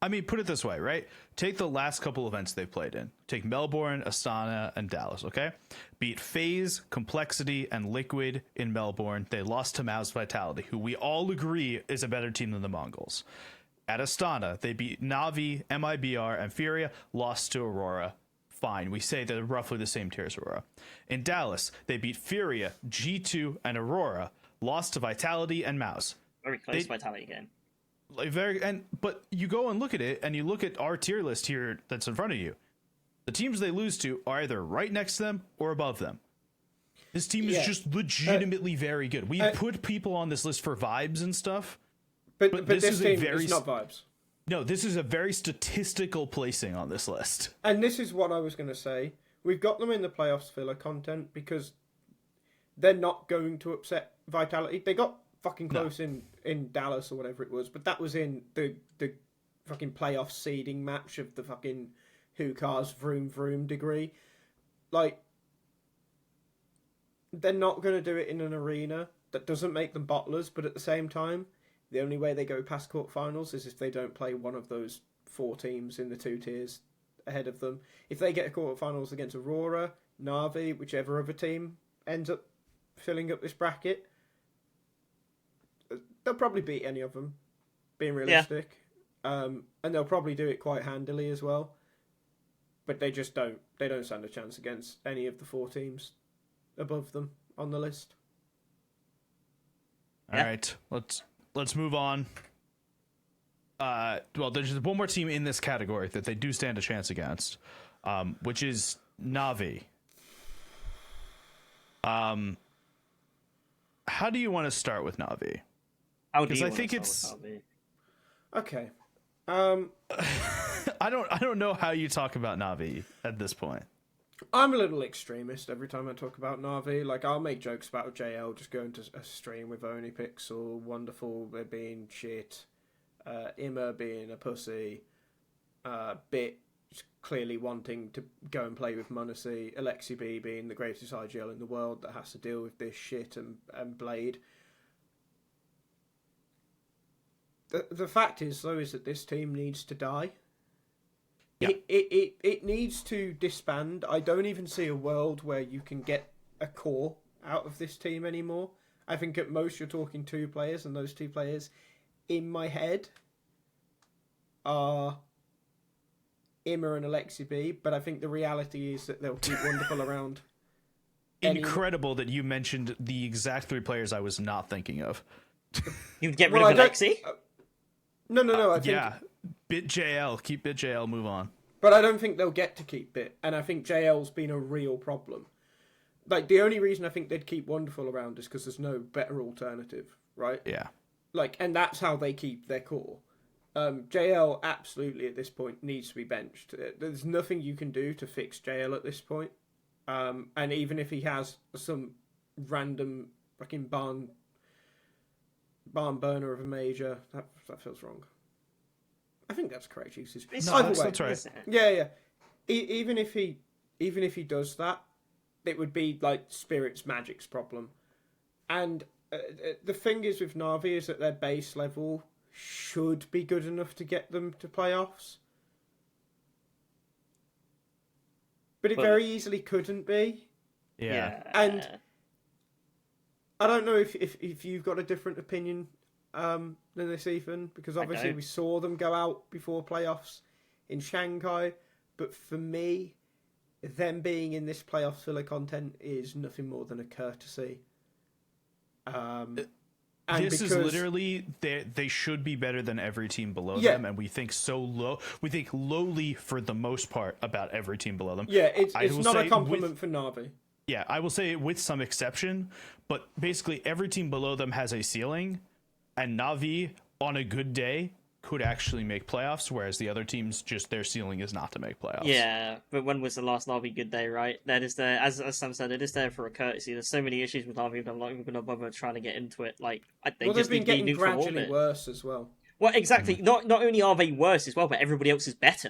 I mean, put it this way, right? Take the last couple events they've played in. Take Melbourne, Astana, and Dallas, okay? Beat FaZe, Complexity, and Liquid in Melbourne. They lost to MOUZ Vitality, who we all agree is a better team than the Mongols. At Astana, they beat Navi, MIBR, and Furia, lost to Aurora. Fine, we say they're roughly the same tier as Aurora. In Dallas, they beat Furia, G2, and Aurora, lost to Vitality and MOUZ. Very close Vitality game. But you go and look at it, and you look at our tier list here that's in front of you. The teams they lose to are either right next to them or above them. This team is just legitimately very good. We put people on this list for vibes and stuff, But this this is team is not vibes. No, this is a very statistical placing on this list. And this is what I was going to say. We've got them in the playoffs filler content because they're not going to upset Vitality. They got fucking close in Dallas or whatever it was, but that was in the fucking playoff seeding match of the fucking who cars vroom vroom degree. Like, they're not going to do it in an arena. That doesn't make them bottlers, but at the same time, the only way they go past quarterfinals is if they don't play one of those 4 teams in the 2 tiers ahead of them. If they get a quarterfinals against Aurora, Na'Vi, whichever other team ends up filling up this bracket, they'll probably beat any of them, being realistic. Yeah. And they'll probably do it quite handily as well. But they just don't. They don't stand a chance against any of the 4 teams above them on the list. All right, let's move on. Well, there's just one more team in this category that they do stand a chance against, which is Na'Vi. How do you want to start with Na'Vi? Because I think it's okay. I don't know how you talk about Na'Vi at this point. I'm a little extremist every time I talk about Na'Vi. Like, I'll make jokes about JL just going to a stream with Only Pixel, Wonderful being shit, Immer being a pussy, Bit clearly wanting to go and play with Munacy, Alexi B being the greatest IGL in the world that has to deal with this shit, and Blade. The fact is, though, is that this team needs to die. Yeah. It needs to disband. I don't even see a world where you can get a core out of this team anymore. I think at most you're talking 2 players, and those 2 players, in my head, are Immer and Alexi B, but I think the reality is that they'll keep Wonderful around. Incredible that you mentioned the exact 3 players I was not thinking of. You'd get rid of Alexi? No. I think, yeah, Bit JL, keep Bit JL, move on. But I don't think they'll get to keep Bit, and I think JL's been a real problem. Like, the only reason I think they'd keep Wonderful around is because there's no better alternative, right? Yeah. Like, and that's how they keep their core. JL absolutely at this point needs to be benched. There's nothing you can do to fix JL at this point. And even if he has some random fucking barn burner of a major, that feels wrong. I think that's correct usage. That's right. Yeah. Even if he does that, it would be like Spirit's Magic's problem. And the thing is with Na'Vi is that their base level should be good enough to get them to playoffs. But it very easily couldn't be. Yeah. And I don't know if you've got a different opinion than this, Ethan, because obviously we saw them go out before playoffs in Shanghai. But for me, them being in this playoff filler content is nothing more than a courtesy. And this is literally, they should be better than every team below them, and we think so low. We think lowly for the most part about every team below them. Yeah, it's not a compliment for Na'Vi. Yeah, I will say with some exception, but basically every team below them has a ceiling, and Na'Vi, on a good day, could actually make playoffs, whereas the other teams, just their ceiling is not to make playoffs. Yeah, but when was the last Na'Vi good day, right? That is there, as Sam said, it is there for a courtesy. There's so many issues with Na'Vi, I'm not even going to bother trying to get into it. Like, they've been getting gradually worse as well. Well, exactly. Not only are they worse as well, but everybody else is better.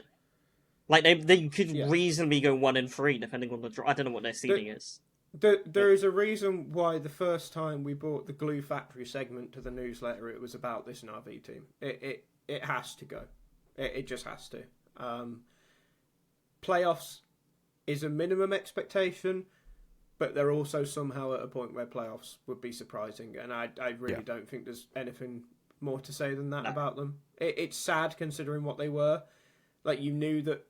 Like, they could reasonably go 1-3, depending on the draw. I don't know what their seeding is. There is a reason why the first time we brought the Glue Factory segment to the newsletter, it was about this Na'Vi team. It has to go. It just has to. Playoffs is a minimum expectation, but they're also somehow at a point where playoffs would be surprising, and I really don't think there's anything more to say than that about them. It's sad considering what they were. Like, you knew that,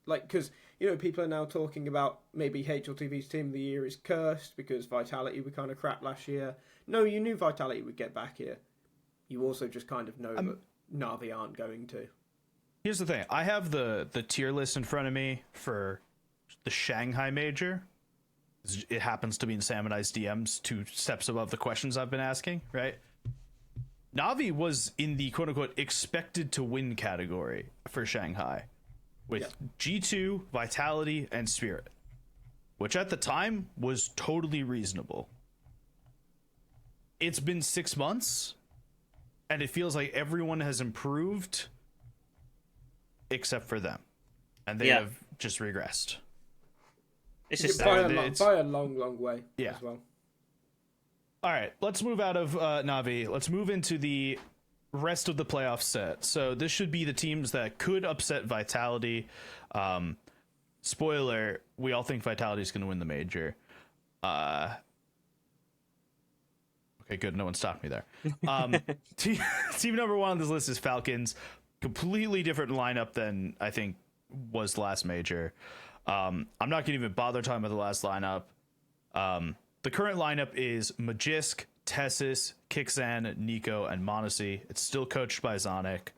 like, because, you know, people are now talking about maybe HLTV's Team of the Year is cursed because Vitality were kind of crap last year. No, you knew Vitality would get back here. You also just kind of know that Na'Vi aren't going to. Here's the thing. I have the tier list in front of me for the Shanghai Major. It happens to be in Sam and I's DMs 2 steps above the questions I've been asking, right? Navi was in the quote-unquote expected to win category for Shanghai with G2, Vitality, and Spirit, which at the time was totally reasonable. It's been 6 months, and it feels like everyone has improved except for them. And they have just regressed. It's just by a long way as well. All right, let's move out of Navi. Let's move into the rest of the playoff set. So this should be the teams that could upset Vitality. Spoiler, we all think Vitality is going to win the major. Okay, good. No one stopped me there. Team number one on this list is Falcons. Completely different lineup than I think was the last major. I'm not going to even bother talking about the last lineup. The current lineup is Magisk, Tessis, Kixan, Nico, and Monacy. It's still coached by Zonic.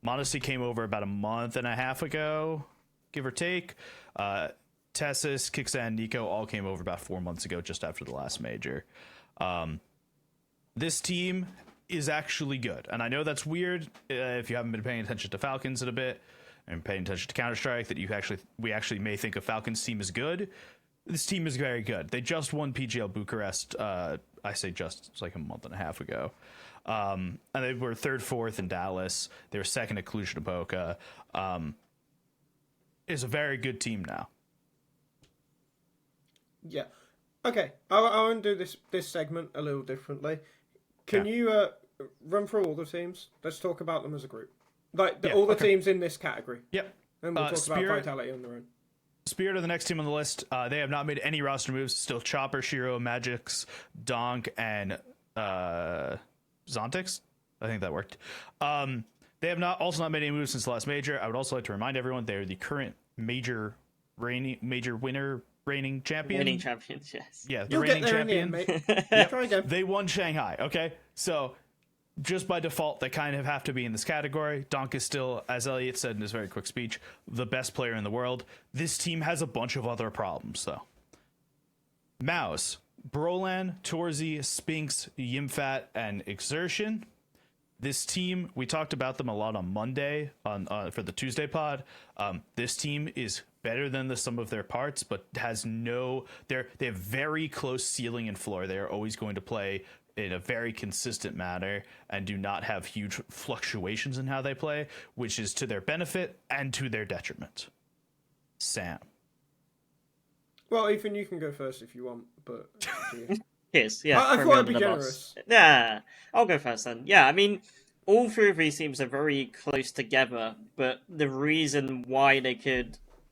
Monacy came over about a month and a half ago, give or take. Tessis, Kixan, Nico all came over about 4 months ago, just after the last major. This team is actually good, and I know that's weird if you haven't been paying attention to Falcons in a bit and paying attention to Counter-Strike, that we actually may think a Falcons team is good. This team is very good. They just won PGL Bucharest. I say just, it's like a month and a half ago. And they were 3rd, 4th in Dallas. They were 2nd at Cluj-Napoca. It's a very good team now. Yeah. Okay. I want to do this segment a little differently. Can you run through all the teams? Let's talk about them as a group. Like all the teams in this category. Yep. And we'll talk about Vitality on their own. Spirit are the next team on the list. They have not made any roster moves. Still Chopper, Shiro, Magix, Donk, and Zontix. I think that worked. They have also not made any moves since the last major. I would also like to remind everyone they're the current major reigning champion. Winning champions, yes. Yeah, You'll reigning get there champion. in the end, mate. Yep. Try again. They won Shanghai. Okay, so just by default, they kind of have to be in this category. Donk is still, as Elliott said in his very quick speech, the best player in the world. This team has a bunch of other problems, though. MOUZ, Brolan, Torzi, Spinks, Yimfat, and Exertion. This team, we talked about them a lot on Monday for the Tuesday pod. This team is better than the sum of their parts, but they have very close ceiling and floor. They are always going to play in a very consistent manner and do not have huge fluctuations in how they play, which is to their benefit and to their detriment. Sam. Well, Ethan, you can go first if you want, but... Yes, yeah. I thought I'd be generous. Yeah, I'll go first then. Yeah, I mean, all three of these teams are very close together, but the reason why they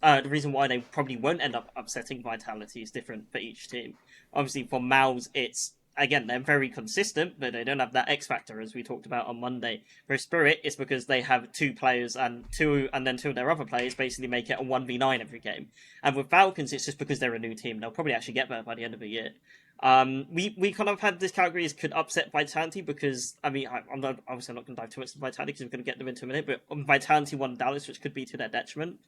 probably won't end up upsetting Vitality is different for each team. Obviously, for MOUZ, it's, again, they're very consistent, but they don't have that X factor as we talked about on Monday. For Spirit, it's because they have 2 players and then two of their other players basically make it a 1v9 every game. And with Falcons, it's just because they're a new team. They'll probably actually get there by the end of the year. We kind of had this category as could upset Vitality because, I mean, I'm not going to dive too much into Vitality because we're going to get them into a minute, but Vitality won Dallas, which could be to their detriment.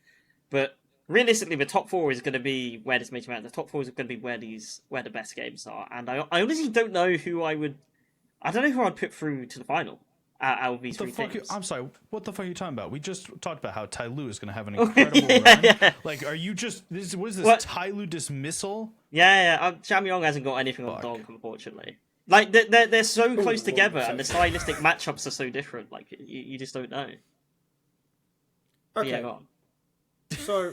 But realistically, the top 4 is going to be where this major matters. The top 4 is going to be where the best games are. And I honestly don't know who I'd put through to the final out of these three teams. I'm sorry, what the fuck are you talking about? We just talked about how Tyloo is going to have an incredible run. Yeah. Like, are you just... what is this, Tyloo dismissal? Yeah. JamYoung hasn't got anything on Donk, unfortunately. Like, they're so close together, and the stylistic matchups are so different. Like, you just don't know. Okay. Yeah, go on. So,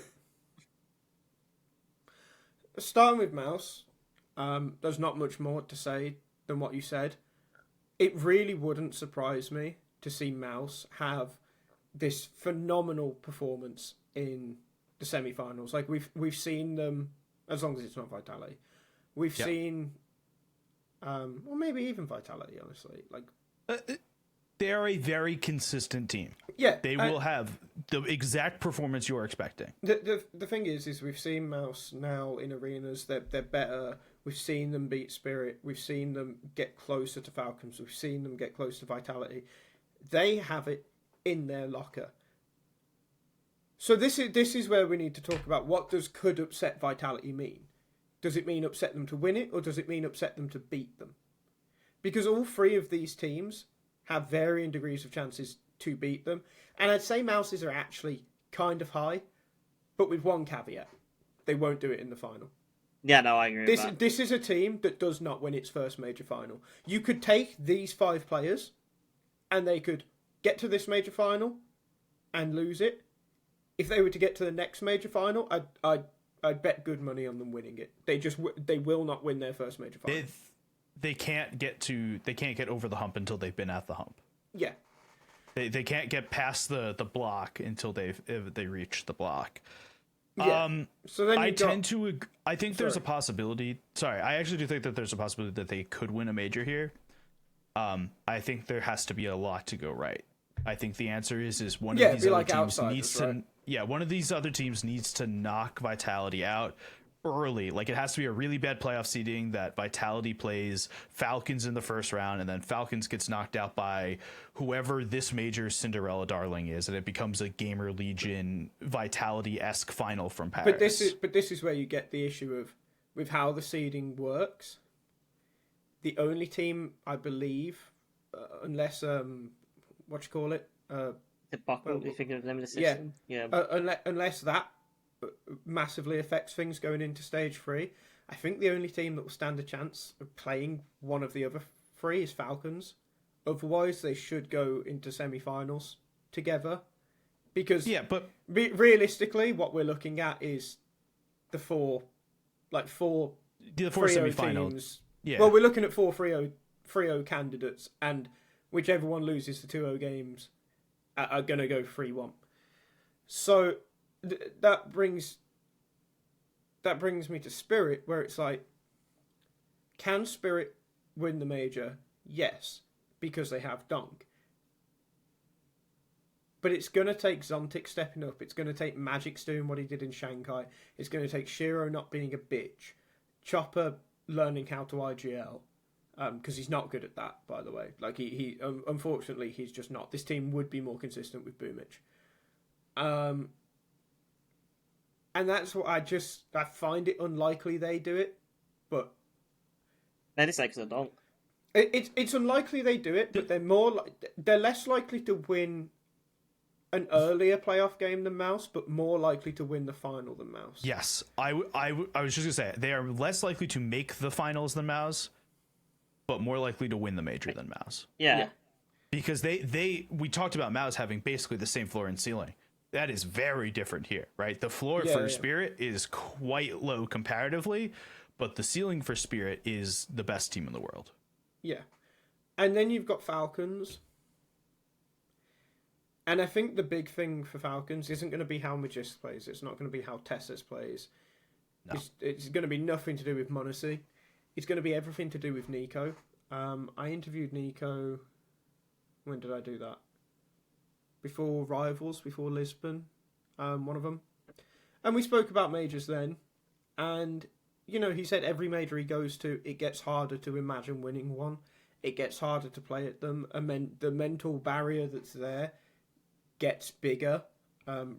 starting with MOUZ, there's not much more to say than what you said. It really wouldn't surprise me to see MOUZ have this phenomenal performance in the semi-finals. Like we've seen them, as long as it's not Vitality, we've seen, or maybe even Vitality. Honestly, like they are a very consistent team. Yeah, they will have the exact performance you're expecting. The thing is we've seen MOUZ now in arenas. They're better. We've seen them beat Spirit. We've seen them get closer to Falcons. We've seen them get close to Vitality. They have it in their locker. So this is where we need to talk about what does could upset Vitality mean. Does it mean upset them to win it, or does it mean upset them to beat them? Because all 3 of these teams have varying degrees of chances to beat them. And I'd say MOUZ's are actually kind of high, but with one caveat. They won't do it in the final. Yeah, no, I agree with that. This is a team that does not win its first major final. You could take these 5 players, and they could get to this major final and lose it. If they were to get to the next major final, I'd bet good money on them winning it. They will not win their first major final. They can't get over the hump until they've been at the hump. Yeah. They can't get past the block until they reach the block. Yeah. So then I think there's a possibility. Sorry, I actually do think that there's a possibility that they could win a major here. I think there has to be a lot to go right. I think the answer is one of these other teams needs to. Right? Yeah, one of these other teams needs to knock Vitality out early. Like, it has to be a really bad playoff seeding that Vitality plays Falcons in the first round, and then Falcons gets knocked out by whoever this major Cinderella darling is, and it becomes a Gamer Legion Vitality-esque final from Paris. But this is where you get the issue of with how the seeding works. The only team, I believe, unless what you call it, the buckle, if you can remember the system. Yeah. Unless that massively affects things going into stage 3, I think the only team that will stand a chance of playing one of the other 3 is Falcons. Otherwise, they should go into semi-finals together, because realistically, what we're looking at is the four semi-final teams. Yeah. Well, we're looking at 4 3-0 candidates, and whichever one loses the 2-0 games are going to go 3-1. So that brings me to Spirit, where it's like, can Spirit win the major? Yes, because they have Dunk. But it's going to take Zontic stepping up. It's going to take Magic's doing what he did in Shanghai. It's going to take Shiro not being a bitch. Chopper learning how to IGL. Because he's not good at that, by the way. Like, he unfortunately, he's just not. This team would be more consistent with Boomich. And that's what I find it unlikely they do it, but then it's like they don't. It's unlikely they do it, but they're less likely to win an earlier playoff game than MOUZ, but more likely to win the final than MOUZ. Yes, I was just gonna say they are less likely to make the finals than MOUZ, but more likely to win the major than MOUZ. Yeah. Because we talked about MOUZ having basically the same floor and ceiling. That is very different here, right? The floor for Spirit is quite low comparatively, but the ceiling for Spirit is the best team in the world. Yeah. And then you've got Falcons. And I think the big thing for Falcons isn't going to be how Magis plays. It's not going to be how Tessus plays. No. It's going to be nothing to do with m0NESY. It's going to be everything to do with Nico. I interviewed Nico. When did I do that? Before Rivals, before Lisbon, one of them. And we spoke about majors then. And, he said every major he goes to, it gets harder to imagine winning one. It gets harder to play at them. And the mental barrier that's there gets bigger.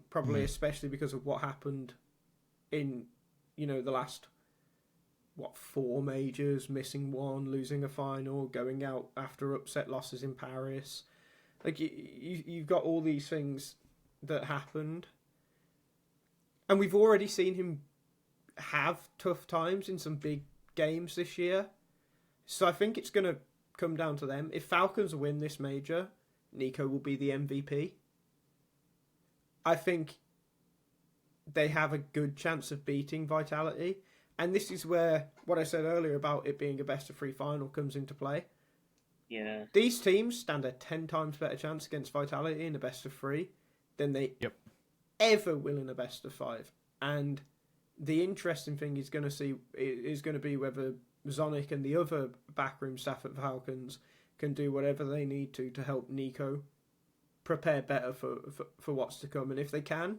Probably especially because of what happened in, the last, 4 majors, missing one, losing a final, going out after upset losses in Paris. Like, you've got all these things that happened. And we've already seen him have tough times in some big games this year. So I think it's going to come down to them. If Falcons win this major, Nico will be the MVP. I think they have a good chance of beating Vitality. And this is where what I said earlier about it being a best-of-3 final comes into play. Yeah. These teams stand a 10 times better chance against Vitality in a best-of-3 than they ever will in a best-of-5. And the interesting thing is going to be whether Zonic and the other backroom staff at Falcons can do whatever they need to help Nico prepare better for what's to come. And if they can,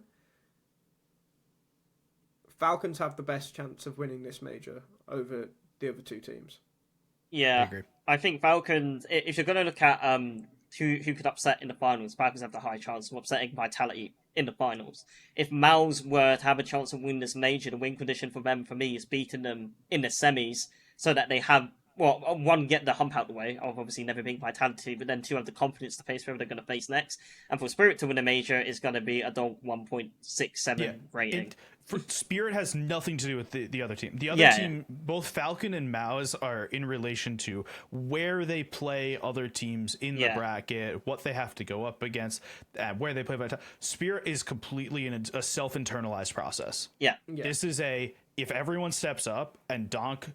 Falcons have the best chance of winning this major over the other 2 teams. Yeah, I think Falcons, if you're going to look at who could upset in the finals, Falcons have the high chance of upsetting Vitality in the finals. If MOUZ were to have a chance of winning this major, the win condition for them, for me, is beating them in the semis so that they have one, get the hump out the way of obviously never being Vitality, but then two, have the confidence to face whoever they're going to face next. And for Spirit to win a major is going to be a dog 1.67 rating. Spirit has nothing to do with the other team. The other team, both Falcon and MOUZ, are in relation to where they play other teams in the bracket, what they have to go up against, where they play Vitality. Spirit is completely in a self-internalized process. Yeah. This is if everyone steps up and Donk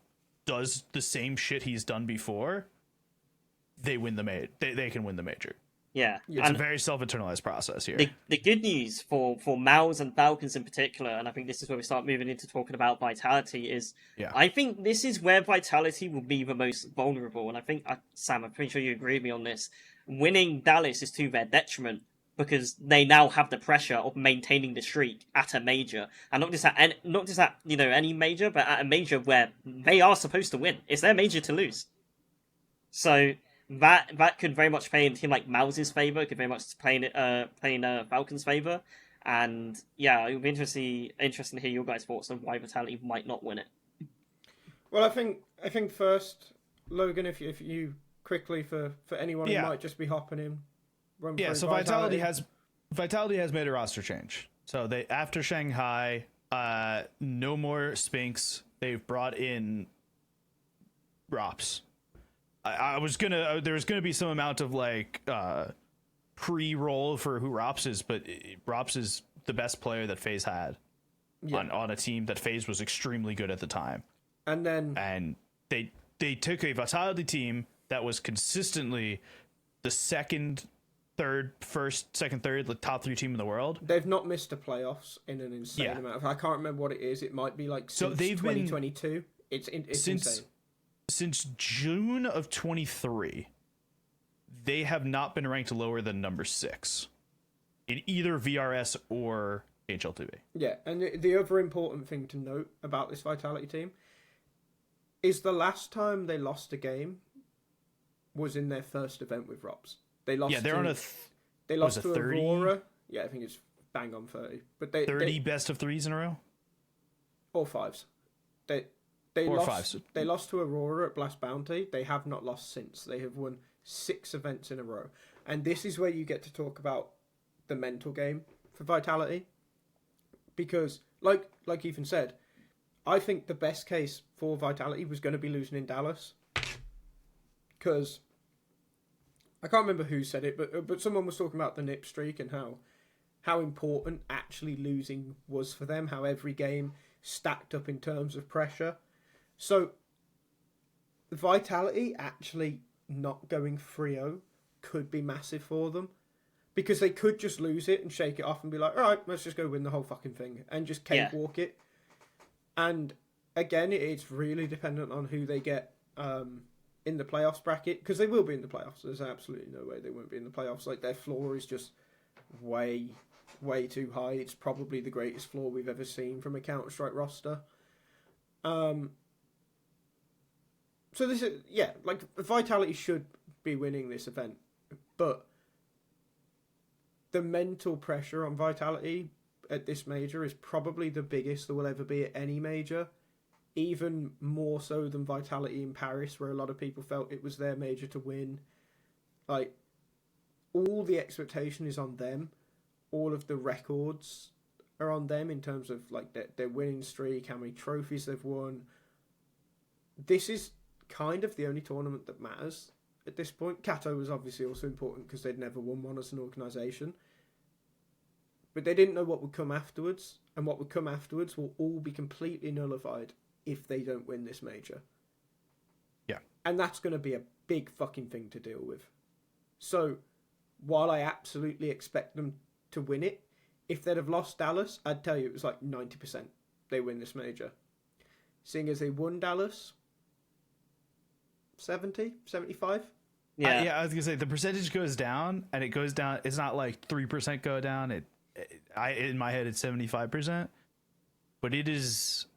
does the same shit he's done before, they win the they can win the major. Yeah. It's a very self-internalized process here. The good news for MOUZ and Falcons in particular, and I think this is where we start moving into talking about Vitality, is I think this is where Vitality will be the most vulnerable. And I think, Sam, I'm pretty sure you agree with me on this. Winning Dallas is to their detriment, because they now have the pressure of maintaining the streak at a major, and not just at any major, but at a major where they are supposed to win. It's their major to lose. So that could very much play in a team like MOUZ's favor. Could very much play in Falcons' favor. And yeah, it would be interesting to hear your guys' thoughts on why Vitality might not win it. Well, I think first, Logan, if you quickly for anyone who might just be hopping in. So Vitality has made a roster change. So they, after Shanghai, no more Spinks. They've brought in Rops. There's gonna be some amount of pre-roll for who Rops is, but Rops is the best player that FaZe had on a team that FaZe was extremely good at the time. And they took a Vitality team that was consistently the second, third, the top 3 team in the world. They've not missed the playoffs in an insane amount. I can't remember what it is. It might be since 2022. It's insane. Since June of 23, they have not been ranked lower than number 6 in either VRS or HLTV. Yeah, and the other important thing to note about this Vitality team is the last time they lost a game was in their first event with Rops. They lost. Yeah, they lost to 30? Aurora. Yeah, I think it's bang on 30. But 30 best of 3s in a row, or 5s. They lost to Aurora at Blast Bounty. They have not lost since. They have won 6 events in a row, and this is where you get to talk about the mental game for Vitality, because like Ethan said, I think the best case for Vitality was going to be losing in Dallas, because I can't remember who said it, but someone was talking about the nip streak and how important actually losing was for them, how every game stacked up in terms of pressure. So Vitality actually not going 3-0 could be massive for them, because they could just lose it and shake it off and be like, all right, let's just go win the whole fucking thing and just cakewalk it. And again, it's really dependent on who they get in the playoffs bracket, because they will be in the playoffs. There's absolutely no way they won't be in the playoffs. Like, their floor is just way too high. It's probably the greatest floor we've ever seen from a Counter-Strike roster. So this is, Vitality should be winning this event, but the mental pressure on Vitality at this major is probably the biggest there will ever be at any major, even more so than Vitality in Paris, where a lot of people felt it was their major to win. Like, all the expectation is on them. All of the records are on them in terms of their winning streak, how many trophies they've won. This is kind of the only tournament that matters at this point. Kato was obviously also important because they'd never won one as an organisation. But they didn't know what would come afterwards, and what would come afterwards will all be completely nullified if they don't win this major. Yeah. And that's going to be a big fucking thing to deal with. So, while I absolutely expect them to win it, if they'd have lost Dallas, I'd tell you it was 90% they win this major. Seeing as they won Dallas, 70, 75? Yeah. I was going to say, the percentage goes down, and it goes down. It's not 3% go down. In my head, it's 75%. But it is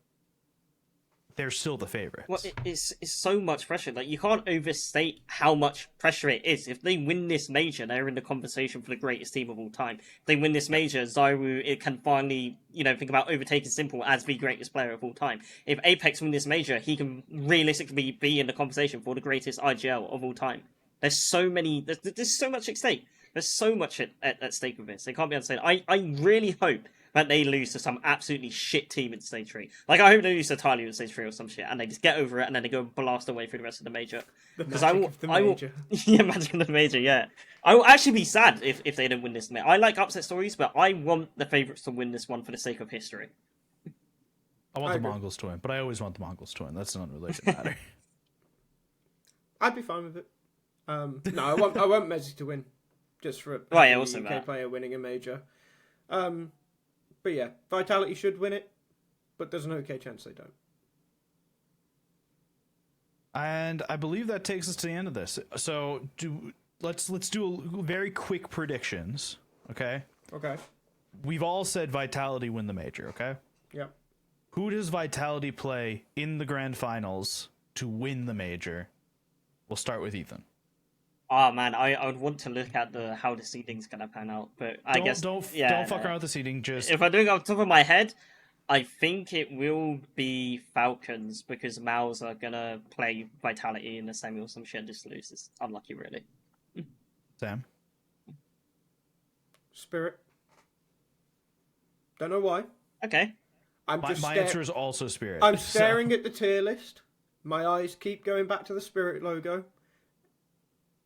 they're still the favorites. Well, it's so much pressure. Like, you can't overstate how much pressure it is. If they win this major, they're in the conversation for the greatest team of all time. If they win this major, Zyru, it can finally, think about overtaking Simple as the greatest player of all time. If Apex win this major, he can realistically be in the conversation for the greatest IGL of all time. There's so many. There's so much at stake. There's so much at stake with this. They can't be understated. I really hope that they lose to some absolutely shit team in Stage 3. Like, I hope they lose to Thailand in Stage 3 or some shit, and they just get over it, and then they go blast away through the rest of the major. Because I will. Yeah, magic of the major, yeah. I will actually be sad if they don't win this major. I like upset stories, but I want the favourites to win this one for the sake of history. I want the Mongols to win, but I always want the Mongols to win. That's an unrelated matter. I'd be fine with it. No, I want MOUZ to win, just for a UK player winning a major. But yeah, Vitality should win it, but there's an okay chance they don't. And I believe that takes us to the end of this. So let's do very quick predictions, okay? Okay. We've all said Vitality win the major, okay? Yeah. Who does Vitality play in the grand finals to win the major? We'll start with Ethan. Oh man, I would want to look at how the seeding's gonna pan out, but don't fuck around with the seeding. Just if I'm doing it off the top of my head, I think it will be Falcons because MOUZ are gonna play Vitality in the semi or some shit and just lose. It's unlucky, really. Sam. Spirit. Don't know why. Okay. My answer is also Spirit. I'm staring at the tier list. My eyes keep going back to the Spirit logo.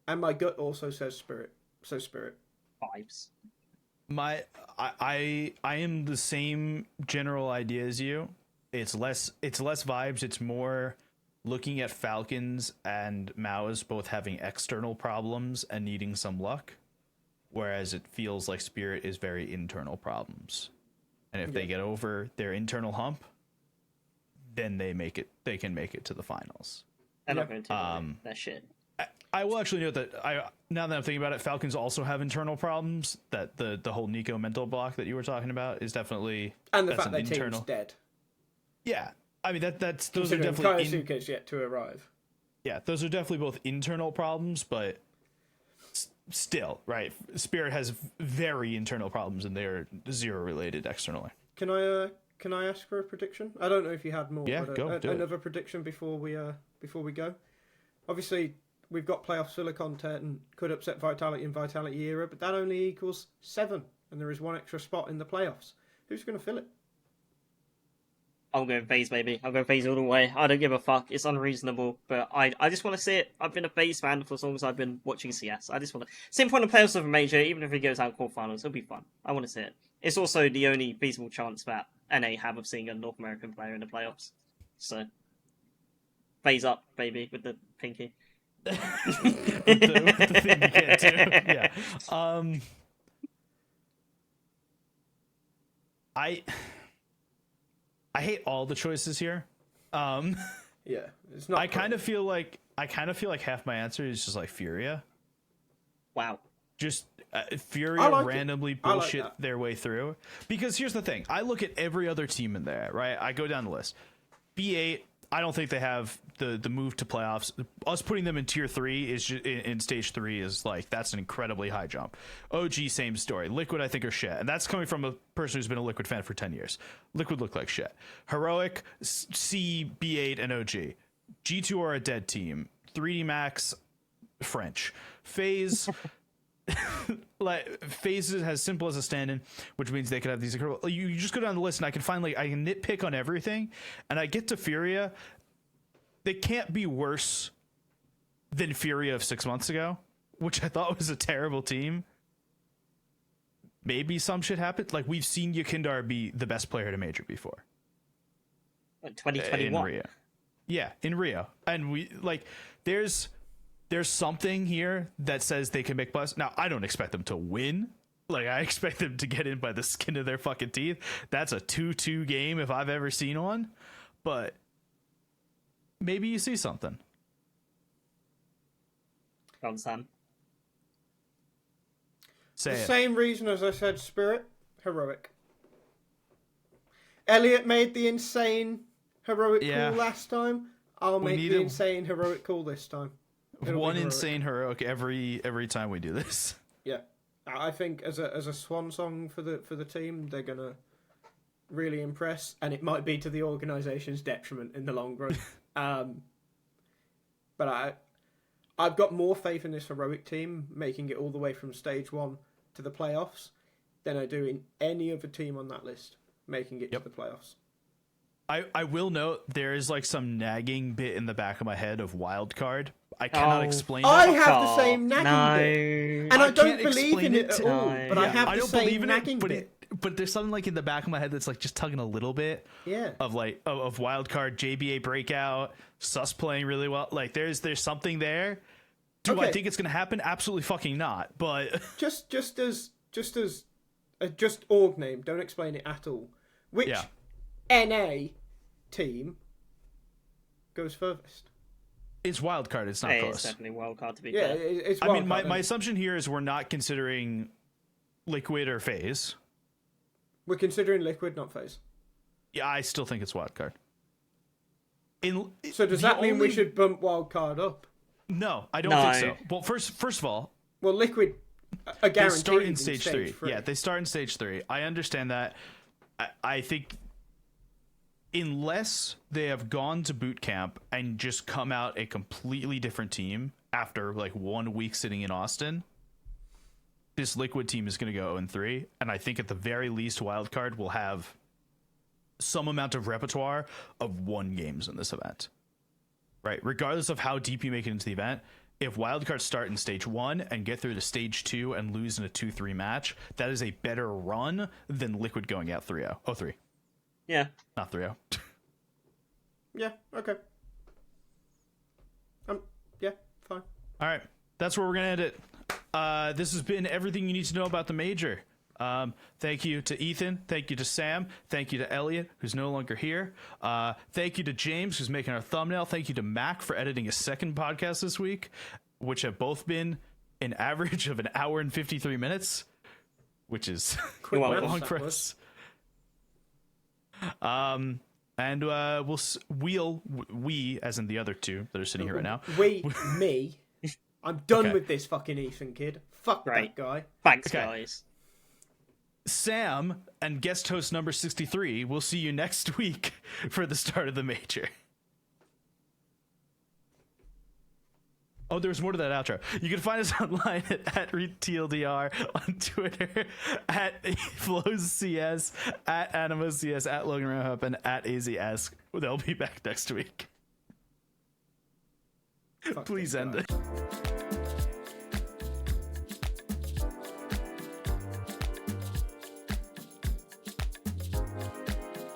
And my gut also says Spirit. So Spirit. Vibes. I am the same general idea as you. It's less vibes. It's more looking at Falcons and MOUZ both having external problems and needing some luck, whereas it feels like Spirit is very internal problems. And if they get over their internal hump, then they can make it to the finals. They're not going to that shit. I will actually note that now that I'm thinking about it, Falcons also have internal problems. That the whole Nico mental block that you were talking about is definitely and the fact that team's dead. Yeah, I mean those are definitely Kaisuke's yet to arrive. Yeah, those are definitely both internal problems, but still, right? Spirit has very internal problems, and they're zero related externally. Can I ask for a prediction? I don't know if you had more. Yeah, but another prediction before we go. Obviously, we've got playoff filler content and could upset Vitality in Vitality era, but that only equals 7, and there is one extra spot in the playoffs. Who's going to fill it? I'm going FaZe, baby. I'm going FaZe all the way. I don't give a fuck. It's unreasonable, but I just want to see it. I've been a FaZe fan for as long as I've been watching CS. I just want to... Same point of playoffs of a major, even if he goes out quarterfinals, it'll be fun. I want to see it. It's also the only feasible chance that NA have of seeing a North American player in the playoffs. So, FaZe up, baby, with the pinky. with the thing you can't do. Yeah. I hate all the choices here. Yeah, it's not. I kind of feel like half my answer is just like Furia. Wow. Just Furia randomly bullshit their way through. Because here's the thing: I look at every other team in there, right? I go down the list. B8. I don't think they have the move to playoffs. Us putting them in tier 3 is just, in stage 3 is like that's an incredibly high jump. OG, same story. Liquid, I think, are shit, and that's coming from a person who's been a Liquid fan for 10 years. Liquid look like shit. Heroic, C, B8, and OG. G2 are a dead team. 3D Max, French. FaZe. Like FaZe is as simple as a stand-in, which means they could have these incredible. You just go down the list and I can nitpick on everything, and I get to Furia. They can't be worse than Furia of 6 months ago, which I thought was a terrible team. Maybe some shit happened. Like we've seen Yakindar be the best player at a major before. 2021. In Rio. Yeah, in Rio, and we like there's something here that says they can make plus. Now, I don't expect them to win. Like, I expect them to get in by the skin of their fucking teeth. That's a 2-2 game if I've ever seen one. But maybe you see something. Go on, Sam. Same reason as I said Spirit, Heroic. Elliott made the insane heroic Yeah. call last time. I'll make need the a- insane heroic call this time. It'll be One heroic. insane heroic every time we do this. Yeah, I think as a swan song for the team, they're gonna really impress, and it might be to the organisation's detriment in the long run. But I've got more faith in this heroic team making it all the way from stage 1 to the playoffs than I do in any other team on that list making it to the playoffs. I will note there is like some nagging bit in the back of my head of wild card. I cannot explain I it. have the same nagging bit, and I don't can't believe explain in it it at all. But I have I the don't same believe in nagging it, but bit. but there's something like in the back of my head that's like just tugging a little bit. Yeah. Of wild card, JBA breakout, Sus playing really well. Like there's something there. Do I Okay. think it's gonna happen? Absolutely fucking not. But Just as org name, don't explain it at all. Which Yeah. NA team goes furthest? it's wild card. It's not It's close. definitely wild card to be Yeah, fair. it's I mean, wild my card, isn't it? assumption here is we're not considering Liquid or FaZe. We're considering Liquid, not FaZe. Yeah, I still think it's wild card. So does that mean we should bump Wildcard up? No, I don't No. think so. Well, first of all, Well, Liquid are they guaranteed start in in stage 3. Yeah, they start in stage 3. I understand that. I think unless they have gone to boot camp and just come out a completely different team after like 1 week sitting in Austin, this Liquid team is going to go 0-3. And I think at the very least, Wildcard will have some amount of repertoire of 1 games in this event. Right? Regardless of how deep you make it into the event, if Wildcards start in stage 1 and get through to stage 2 and lose in a 2-3 match, that is a better run than Liquid going out 3-0. Oh, 3. Yeah. Not 3-0. Yeah, okay. Yeah, fine. All right. That's where we're going to end it. This has been everything you need to know about the major. Thank you to Ethan. Thank you to Sam. Thank you to Elliott, who's no longer here. Thank you to James, who's making our thumbnail. Thank you to Mac for editing a second podcast this week, which have both been an average of 1 hour and 53 minutes, which is Quick You're quite welcome. long for us. And we, as in the other two that are sitting here right now, Me. I'm done Okay. with this fucking Ethan kid. Fuck Right. that guy. Thanks, Okay. guys. Sam and guest host number 63 will see you next week for the start of the major. Oh, there's more to that outro. You can find us online at ReadTLDR, on Twitter, at FlowsCS, at AnimoCS, at Logan Rohop, and at AZS. They'll be back next week. Fuck Please this end guy. it.